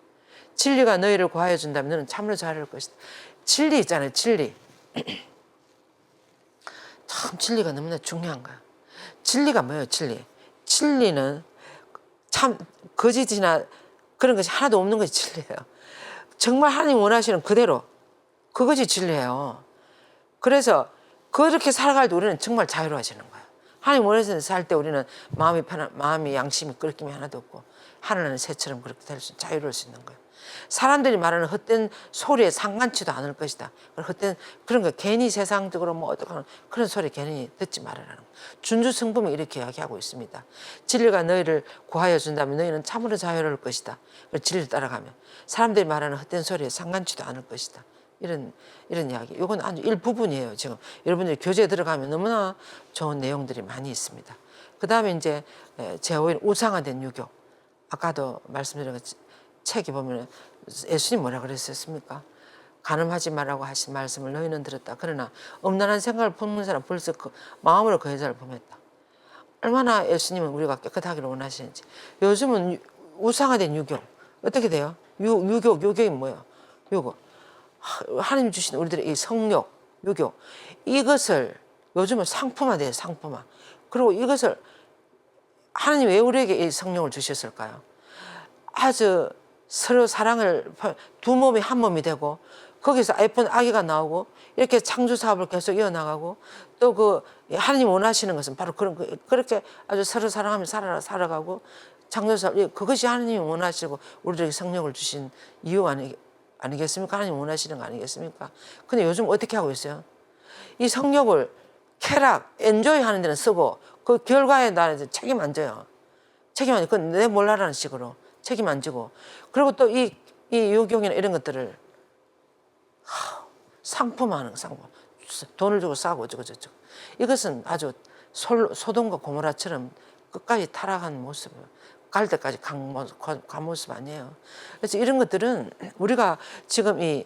진리가 너희를 구하여 준다면 너는 참으로 잘할 것이다. 진리 있잖아요. 진리. 참 진리가 너무나 중요한 거야. 진리가 뭐예요? 진리는 참 거짓이나 그런 것이 하나도 없는 것이 진리예요. 정말 하나님 원하시는 그대로 그것이 진리예요. 그래서 그렇게 살아갈 때 우리는 정말 자유로워지는 거예요. 하나님 원하시는 살 때 우리는 마음이 양심이 끓김이 하나도 없고 하늘나는 새처럼 그렇게 될 수 자유로울 수 있는 거예요. 사람들이 말하는 헛된 소리에 상관치도 않을 것이다. 헛된 그런 거 괜히 세상적으로 뭐 어떡하는 그런 소리 괜히 듣지 말아라는 거. 준주 성품이 이렇게 이야기하고 있습니다. 진리가 너희를 구하여 준다면 너희는 참으로 자유로울 것이다. 진리를 따라가면 사람들이 말하는 헛된 소리에 상관치도 않을 것이다. 이런 이야기. 이건 아주 일부분이에요. 지금 여러분들이 교재에 들어가면 너무나 좋은 내용들이 많이 있습니다. 그 다음에 이제 제5일 우상화된 유교. 아까도 말씀드린 것 책에 보면 예수님 뭐라 그랬었습니까? 간음하지 말라고 하신 말씀을 너희는 들었다. 그러나 엄란한 생각을 품는 사람 벌써 그 마음으로 그 여자를 범했다. 얼마나 예수님은 우리가 깨끗하기를 원하시는지. 요즘은 우상화된 유교. 어떻게 돼요? 유교이 뭐예요? 유교. 하나님 주신 우리들의 이 성욕, 유교. 이것을 요즘은 상품화돼요. 상품화. 그리고 이것을 하나님 왜 우리에게 이 성령을 주셨을까요? 아주 서로 사랑을 두 몸이 한 몸이 되고 거기서 예쁜 아기가 나오고 이렇게 창조 사업을 계속 이어나가고 또 그 하나님 원하시는 것은 바로 그렇게 아주 서로 사랑하며 살아가고 창조 사업 그것이 하나님이 원하시고 우리들에게 성령을 주신 이유 아니겠습니까? 하나님 원하시는 거 아니겠습니까? 근데 요즘 어떻게 하고 있어요? 이 성욕을 쾌락, 엔조이 하는 데는 쓰고 그 결과에 나는 책임 안 져요. 책임 안 져. 그건 내 몰라라는 식으로 책임 안 지고. 그리고 또 이 유경이나 이런 것들을 상품하는 상품. 돈을 주고 싸고 어쩌고. 이것은 아주 소돔과 고모라처럼 끝까지 타락한 모습. 갈 때까지 간 모습 아니에요. 그래서 이런 것들은 우리가 지금 이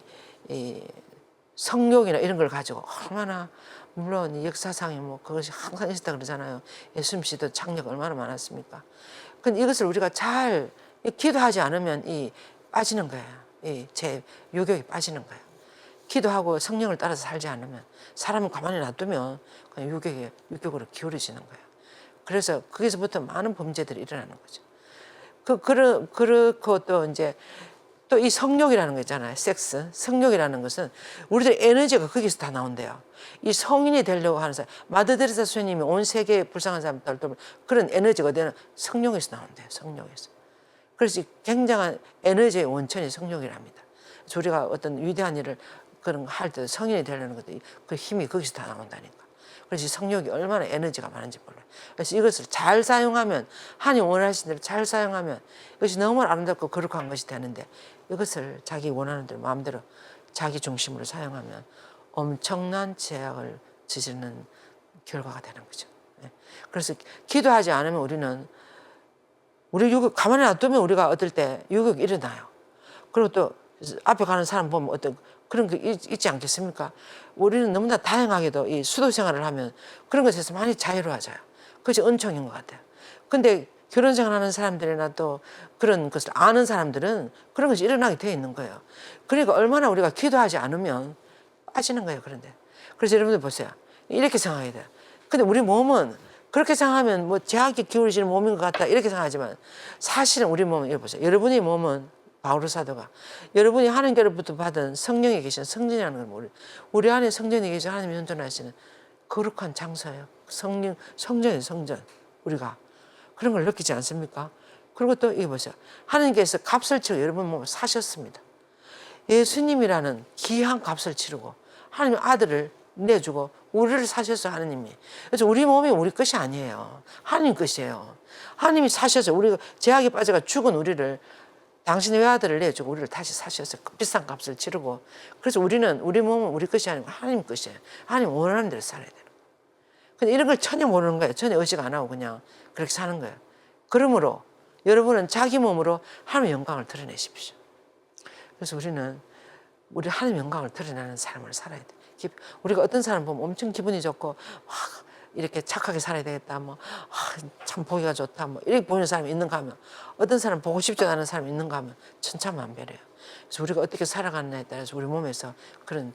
성욕이나 이런 걸 가지고 얼마나 물론 이 역사상에 뭐 그것이 항상 있었다 그러잖아요. 예수님 씨도 창력 얼마나 많았습니까? 근데 이것을 우리가 잘 기도하지 않으면 빠지는 거예요. 제 유격이 빠지는 거예요. 기도하고 성령을 따라서 살지 않으면 사람을 가만히 놔두면 그냥 유격으로 기울어지는 거예요. 그래서 거기서부터 많은 범죄들이 일어나는 거죠. 그렇고 또 이제 또 이 성욕이라는 거 있잖아요. 섹스. 성욕이라는 것은 우리들 에너지가 거기서 다 나온대요. 이 성인이 되려고 하는 사람, 마더 데레사 스님이 온 세계에 불쌍한 사람들 그런 에너지가 어디는 성욕에서 나온대요. 성욕에서. 그래서 굉장한 에너지의 원천이 성욕이랍니다. 그래서 우리가 어떤 위대한 일을 그런 거 할 때 성인이 되려는 것도 그 힘이 거기서 다 나온다니까. 그래서 이 성욕이 얼마나 에너지가 많은지 몰라요. 그래서 이것을 잘 사용하면, 하나님 원하신 대로 잘 사용하면 이것이 너무 아름답고 거룩한 것이 되는데, 이것을 자기 원하는 대로 마음대로 자기 중심으로 사용하면 엄청난 제약을 저지르는 결과가 되는 거죠. 그래서 기도하지 않으면 우리 유혹 가만히 놔두면 우리가 어떨 때 유혹이 일어나요. 그리고 또 앞에 가는 사람 보면 어떤 그런 게 있지 않겠습니까? 우리는 너무나 다양하게도 이 수도 생활을 하면 그런 것에서 많이 자유로워져요. 그것이 은총인 것 같아요. 근데 결혼 생활하는 사람들이나 또 그런 것을 아는 사람들은 그런 것이 일어나게 되어 있는 거예요. 그러니까 얼마나 우리가 기도하지 않으면 빠지는 거예요. 그런데. 그래서 여러분들 보세요. 이렇게 생각해야 돼요. 근데 우리 몸은 그렇게 생각하면 뭐 제약이 기울어지는 몸인 것 같다 이렇게 생각하지만 사실은 우리 몸은 이거 보세요. 여러분의 몸은 바오로 사도가 여러분이 하나님께로부터 받은 성령이 계신 성전이라는 걸 모르요. 우리 안에 성전이 계신 하나님이 현존하시는 거룩한 장소예요. 성전이에요. 성전. 우리가 그런 걸 느끼지 않습니까? 그리고 또 이거 보세요. 하나님께서 값을 치고 여러분 몸을 사셨습니다. 예수님이라는 귀한 값을 치르고 하나님 아들을 내주고 우리를 사셨어요. 하나님이. 그래서 우리 몸이 우리 것이 아니에요. 하나님 것이에요. 하나님이 사셔서 우리가 제약에 빠져가 죽은 우리를 당신의 외아들을 내주고 우리를 다시 사셔서 비싼 값을 치르고, 그래서 우리 몸은 우리 것이 아니고 하나님 것이에요. 하나님 원하는 대로 살아야 돼요. 근데 이런 걸 전혀 모르는 거예요. 전혀 의식 안 하고 그냥 그렇게 사는 거예요. 그러므로 여러분은 자기 몸으로 하나님의 영광을 드러내십시오. 그래서 우리 하나님의 영광을 드러내는 삶을 살아야 돼요. 우리가 어떤 사람 보면 엄청 기분이 좋고 막 이렇게 착하게 살아야 되겠다, 뭐 참 보기가 좋다, 뭐 이렇게 보이는 사람이 있는가 하면, 어떤 사람 보고 싶지 않은 사람이 있는가 하면 천차만별이에요. 그래서 우리가 어떻게 살아가느냐에 따라서 우리 몸에서 그런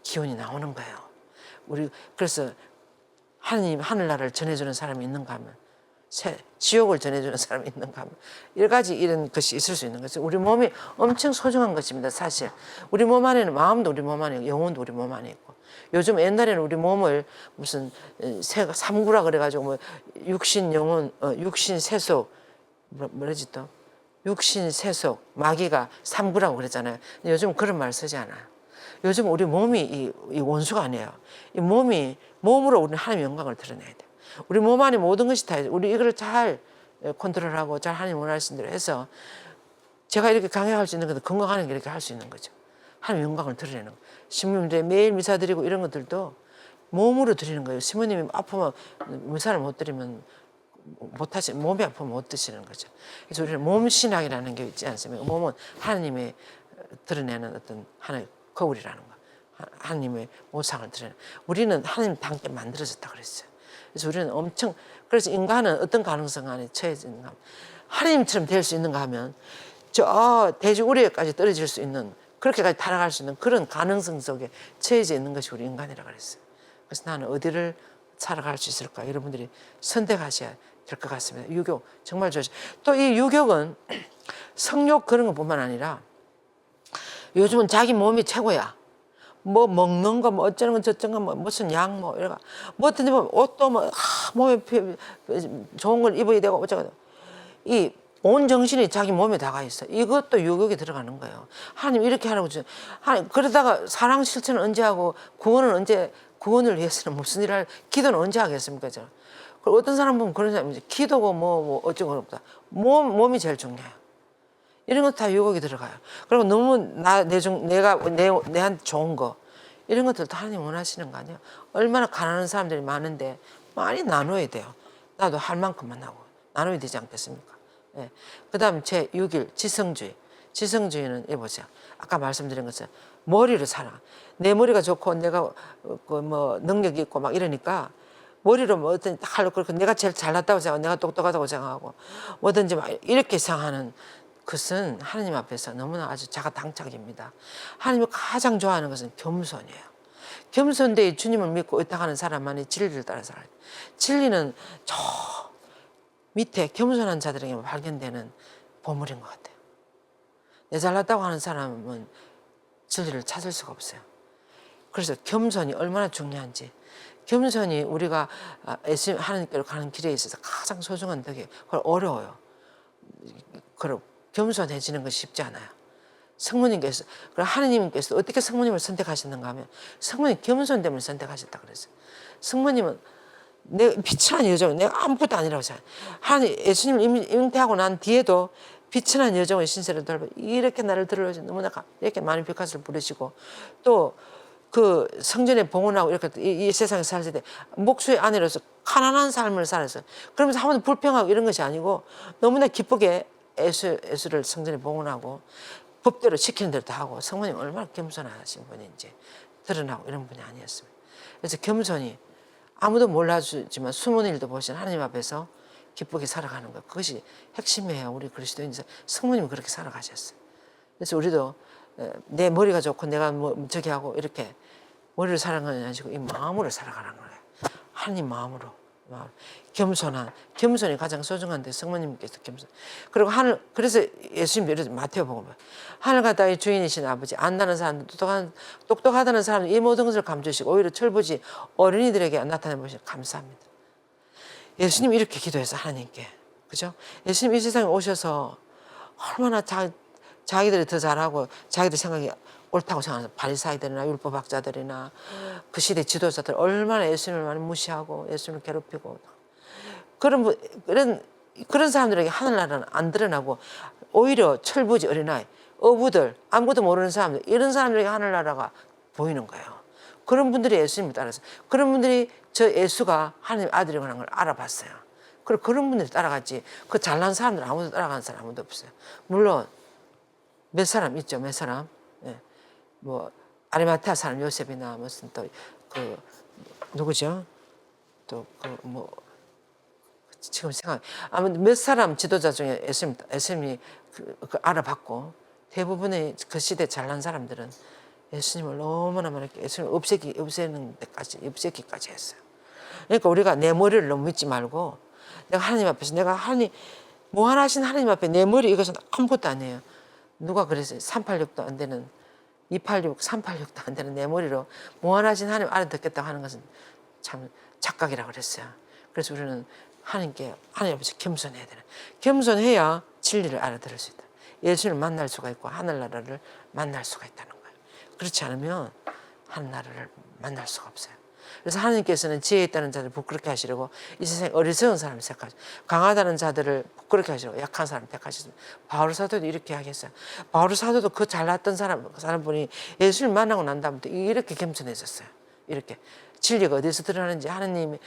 기운이 나오는 거예요. 그래서 하나님 하늘나라를 전해주는 사람이 있는가 하면, 지옥을 전해주는 사람이 있는가 하면, 여러 가지 이런 것이 있을 수 있는 거죠. 우리 몸이 엄청 소중한 것입니다. 사실 우리 몸 안에는 마음도 우리 몸 안에 있고 영혼도 우리 몸 안에 있고, 요즘 옛날에는 우리 몸을 무슨 삼구라 그래가지고 뭐 육신 영혼 육신 세속 뭐라지 또 육신 세속 마귀가 삼구라고 그랬잖아요. 근데 요즘 그런 말 쓰지 않아요. 요즘 우리 몸이 이 원수가 아니에요. 이 몸으로 우리는 하나님의 영광을 드러내야 돼요. 우리 몸 안에 모든 것이 다 우리 이거를 잘 컨트롤하고 잘 하나님 원하신 대로 해서 제가 이렇게 강해할 수 있는 것도 건강하는 게 이렇게 할 수 있는 거죠. 하나님의 영광을 드러내는 거. 신부님들 매일 미사 드리고 이런 것들도 몸으로 드리는 거예요. 신부님이 아프면 미사를 못 드리면 몸이 아프면 못 드시는 거죠. 그래서 우리는 몸신학이라는 게 있지 않습니까? 몸은 하나님의 드러내는 어떤 하나의 거울이라는 거. 하나님의 모상을 드러내는. 우리는 하나님 닮게 만들어졌다 그랬어요. 그래서 우리는 그래서 인간은 어떤 가능성 안에 처해지는가 하면, 하나님처럼 될 수 있는가 하면 저 돼지 우리에까지 떨어질 수 있는, 그렇게까지 타락할 수 있는 그런 가능성 속에 처해져 있는 것이 우리 인간이라고 그랬어요. 그래서 나는 어디를 살아갈 수 있을까? 여러분들이 선택하셔야 될 것 같습니다. 유교 정말 좋죠. 또 이 유교는 성욕 그런 것뿐만 아니라 요즘은 자기 몸이 최고야. 뭐 먹는 거, 뭐 어쩌는 거 저쩌는 거, 뭐 무슨 약, 뭐 이런 거, 뭐든지 뭐 옷도 뭐 몸에 좋은 걸 입어야 되고 어쩌고, 이 온 정신이 자기 몸에 다가 있어. 이것도 유혹에 들어가는 거예요. 하나님 이렇게 하라고 주죠. 하나님 그러다가 사랑 실천은 언제 하고 구원을 위해서는 무슨 일을 기도는 언제 하겠습니까? 저. 그리고 어떤 사람 보면 그런 사람이 기도고 뭐 어쩌고 그럽다. 몸이 제일 중요해요. 이런 것 다 유혹이 들어가요. 그리고 너무 내한테 좋은 거, 이런 것들도 하나님 원하시는 거 아니에요? 얼마나 가난한 사람들이 많은데 많이 나눠야 돼요. 나도 할 만큼만 하고 나눠야 되지 않겠습니까? 예. 그 다음 제6일 지성주의. 지성주의는 보세요. 아까 말씀드린 것처럼 머리로 살아. 내 머리가 좋고 내가 뭐 능력이 있고 막 이러니까 머리로 뭐 어떤 하려고 그렇고 내가 제일 잘났다고 생각하고 내가 똑똑하다고 생각하고 뭐든지 막 이렇게 생각하는 것은 하나님 앞에서 너무나 아주 자가당착입니다. 하나님이 가장 좋아하는 것은 겸손이에요. 겸손되 주님을 믿고 의탁하는 사람만이 진리를 따라 살아요. 진리는 저 밑에 겸손한 자들에게 발견되는 보물인 것 같아요. 내 잘났다고 하는 사람은 진리를 찾을 수가 없어요. 그래서 겸손이 얼마나 중요한지, 겸손이 우리가 하나님께로 가는 길에 있어서 가장 소중한 덕이에요. 그걸 어려워요. 그리고 겸손해지는 것이 쉽지 않아요. 성모님께서, 그럼 하느님께서 어떻게 성모님을 선택하셨는가 하면 성모님 겸손 때문에 선택하셨다 그랬어요. 성모님은 내 비천한 여정, 내가 아무것도 아니라고 생각해요. 하나님, 예수님을 잉태하고 난 뒤에도 비천한 여정의 신세를 돌봐 이렇게 나를 들어주셔서 너무나 이렇게 많은 빛깔을 부르시고, 또 그 성전에 봉헌하고 이렇게 이 세상에 살을 때 목수의 아내로서 가난한 삶을 살았어요. 그러면서 한 번도 불평하고 이런 것이 아니고 너무나 기쁘게 예수를 성전에 봉헌하고 법대로 시키는 대로 다 하고, 성모님 얼마나 겸손하신 분인지 드러나고 이런 분이 아니었습니다. 그래서 겸손이 아무도 몰라주지만 숨은 일도 보신 하나님 앞에서 기쁘게 살아가는 것, 그것이 핵심이에요. 우리 그리스도인들 성모님이 그렇게 살아가셨어요. 그래서 우리도 내 머리가 좋고 내가 뭐 저기 하고 이렇게 머리를 살아가는 게 아니고 이 마음으로 살아가는 거예요. 하나님 마음으로. 겸손이 가장 소중한데 성모님께서 겸손. 그리고 그래서 예수님 예를 들어 마태복음, 하늘과 땅의 주인이신 아버지, 안다는 사람, 똑똑하다는 사람 이 모든 것을 감추시고 오히려 철부지 어린이들에게 나타내 보시니 감사합니다. 예수님 이렇게 기도해서 하나님께, 그죠? 예수님 이 세상에 오셔서 얼마나 자기들이 더 잘하고 자기들 생각이 옳다고 생각하는 바리사이들이나 율법학자들이나 그 시대 지도자들 얼마나 예수님을 많이 무시하고 예수님을 괴롭히고, 그런 사람들에게 하늘나라는 안 드러나고 오히려 철부지 어린아이, 어부들, 아무것도 모르는 사람들, 이런 사람들에게 하늘나라가 보이는 거예요. 그런 분들이 예수님을 따라서, 그런 분들이 저 예수가 하나님 아들이라는 걸 알아봤어요. 그리고 그런 분들이 따라갔지, 그 잘난 사람들 아무도 따라가는 사람 아무도 없어요. 물론 몇 사람 있죠, 몇 사람. 예. 뭐 아리마테아 사람 요셉이나 무슨 또 그 누구죠? 또 그 뭐 지금 생각, 아무튼 몇 사람 지도자 중에 예수님이 그 알아봤고, 대부분의 그 시대 잘난 사람들은 예수님을 너무나 많이 예수님을 없애는 데까지, 없애기까지 했어요. 그러니까 우리가 내 머리를 너무 믿지 말고, 내가 하나님 앞에서, 내가 무한하신 하나님 앞에 내 머리 이것은 아무것도 아니에요. 누가 그랬어요? 386도 안 되는, 286, 386도 안 되는 내 머리로 무한하신 하나님 알아듣겠다고 하는 것은 참 착각이라고 그랬어요. 그래서 우리는 하나님 앞에서 겸손해야 되는, 겸손해야 진리를 알아들을 수 있다. 예수를 만날 수가 있고 하늘나라를 만날 수가 있다는 거예요. 그렇지 않으면 하늘나라를 만날 수가 없어요. 그래서 하나님께서는 지혜 있다는 자들을 부끄럽게 하시려고 이 세상에 어리석은 사람을 택하시고, 강하다는 자들을 부끄럽게 하시려고 약한 사람을 택하셨습니다. 바울 사도도 이렇게 하겠어요. 바울 사도도 그 잘났던 사람분이 예수를 만나고 난 다음부터 이렇게 겸손해졌어요. 이렇게 진리가 어디서 드러나는지, 하나님의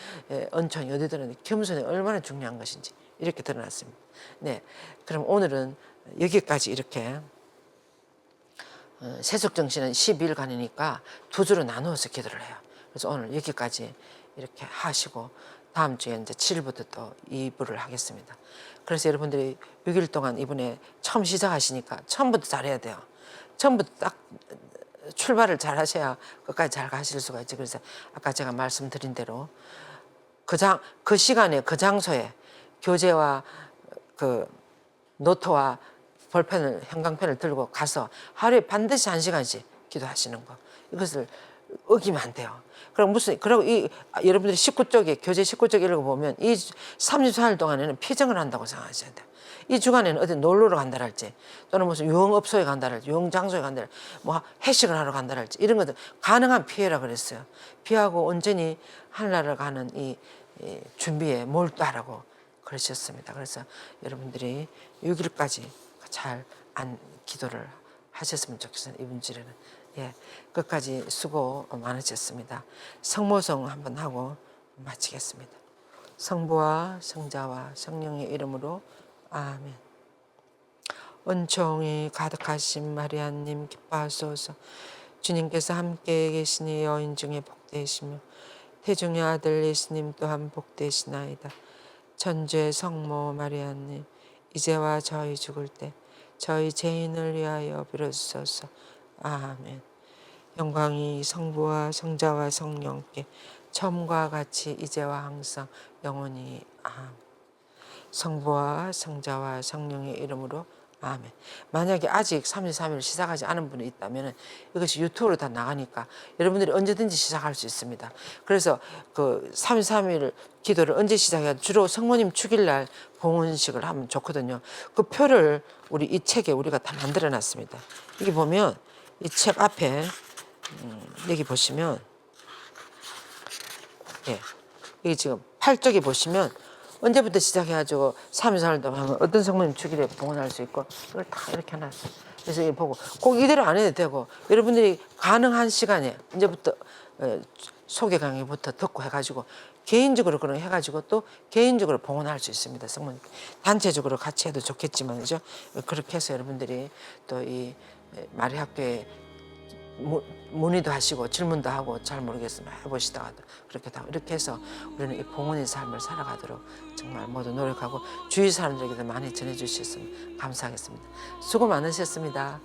은총이 어디 드러나는지, 겸손이 얼마나 중요한 것인지 이렇게 드러났습니다. 네, 그럼 오늘은 여기까지 이렇게, 세속정신은 12일간이니까 두 주로 나누어서 기도를 해요. 그래서 오늘 여기까지 이렇게 하시고 다음 주에 이제 7일부터 또 2부를 하겠습니다. 그래서 여러분들이 6일 동안 이번에 처음 시작하시니까 처음부터 잘해야 돼요. 처음부터 딱 출발을 잘 하셔야 끝까지 잘 가실 수가 있죠. 그래서 아까 제가 말씀드린 대로 그 시간에 그 장소에 교재와 그 노트와 볼펜을, 형광펜을 들고 가서 하루에 반드시 1시간씩 기도하시는 거, 이것을 어기면 안 돼요. 그리고 여러분들이 19쪽에, 교재 19쪽 읽어보면 이 34일 동안에는 피정을 한다고 생각하셔야 돼요. 이 주간에는 어디 놀러를 간다랄지, 또는 무슨 유흥업소에 간다랄지, 유흥장소에 간다랄지, 뭐 회식을 하러 간다랄지, 이런 것들 가능한 피해라 그랬어요. 피하고 온전히 하늘나라를 가는 이 준비에 몰두하라고 그러셨습니다. 그래서 여러분들이 6일까지 잘 기도를 하셨으면 좋겠어요. 이번 주에는. 예, 끝까지 수고 많으셨습니다. 성모성 한번 하고 마치겠습니다. 성부와 성자와 성령의 이름으로 아멘. 은총이 가득하신 마리아님 기뻐하소서. 주님께서 함께 계시니 여인 중에 복되시며 태중의 아들 예수님 또한 복되시나이다. 천주의 성모 마리아님, 이제와 저희 죽을 때 저희 죄인을 위하여 빌어주소서. 아멘. 영광이 성부와 성자와 성령께 처음과 같이 이제와 항상 영원히 아멘. 성부와 성자와 성령의 이름으로 아멘. 만약에 아직 33일을 시작하지 않은 분이 있다면 이것이 유튜브로 다 나가니까 여러분들이 언제든지 시작할 수 있습니다. 그래서 그 33일 기도를 언제 시작해야 주로 성모님 축일날 봉헌식을 하면 좋거든요. 그 표를 우리 이 책에 우리가 다 만들어 놨습니다. 여기 보면 이 책 앞에 여기 보시면 예, 여기 지금 8쪽에 보시면 언제부터 시작해가지고 3일 4일 동안 하면 어떤 성모님 축일에 봉헌할 수 있고 이걸 다 이렇게 해놨어요. 그래서 이거 보고 꼭 이대로 안 해도 되고 여러분들이 가능한 시간에 이제부터 소개 강의부터 듣고 해가지고 개인적으로 그런 해가지고 또 개인적으로 봉헌할 수 있습니다. 성모님 단체적으로 같이 해도 좋겠지만요. 그렇게 해서 여러분들이 또 이 마리 학교에 문의도 하시고 질문도 하고 잘 모르겠으면 해보시다가도 그렇게 다 이렇게 해서 우리는 이 봉헌의 삶을 살아가도록 정말 모두 노력하고 주위 사람들에게도 많이 전해주셨으면 감사하겠습니다. 수고 많으셨습니다.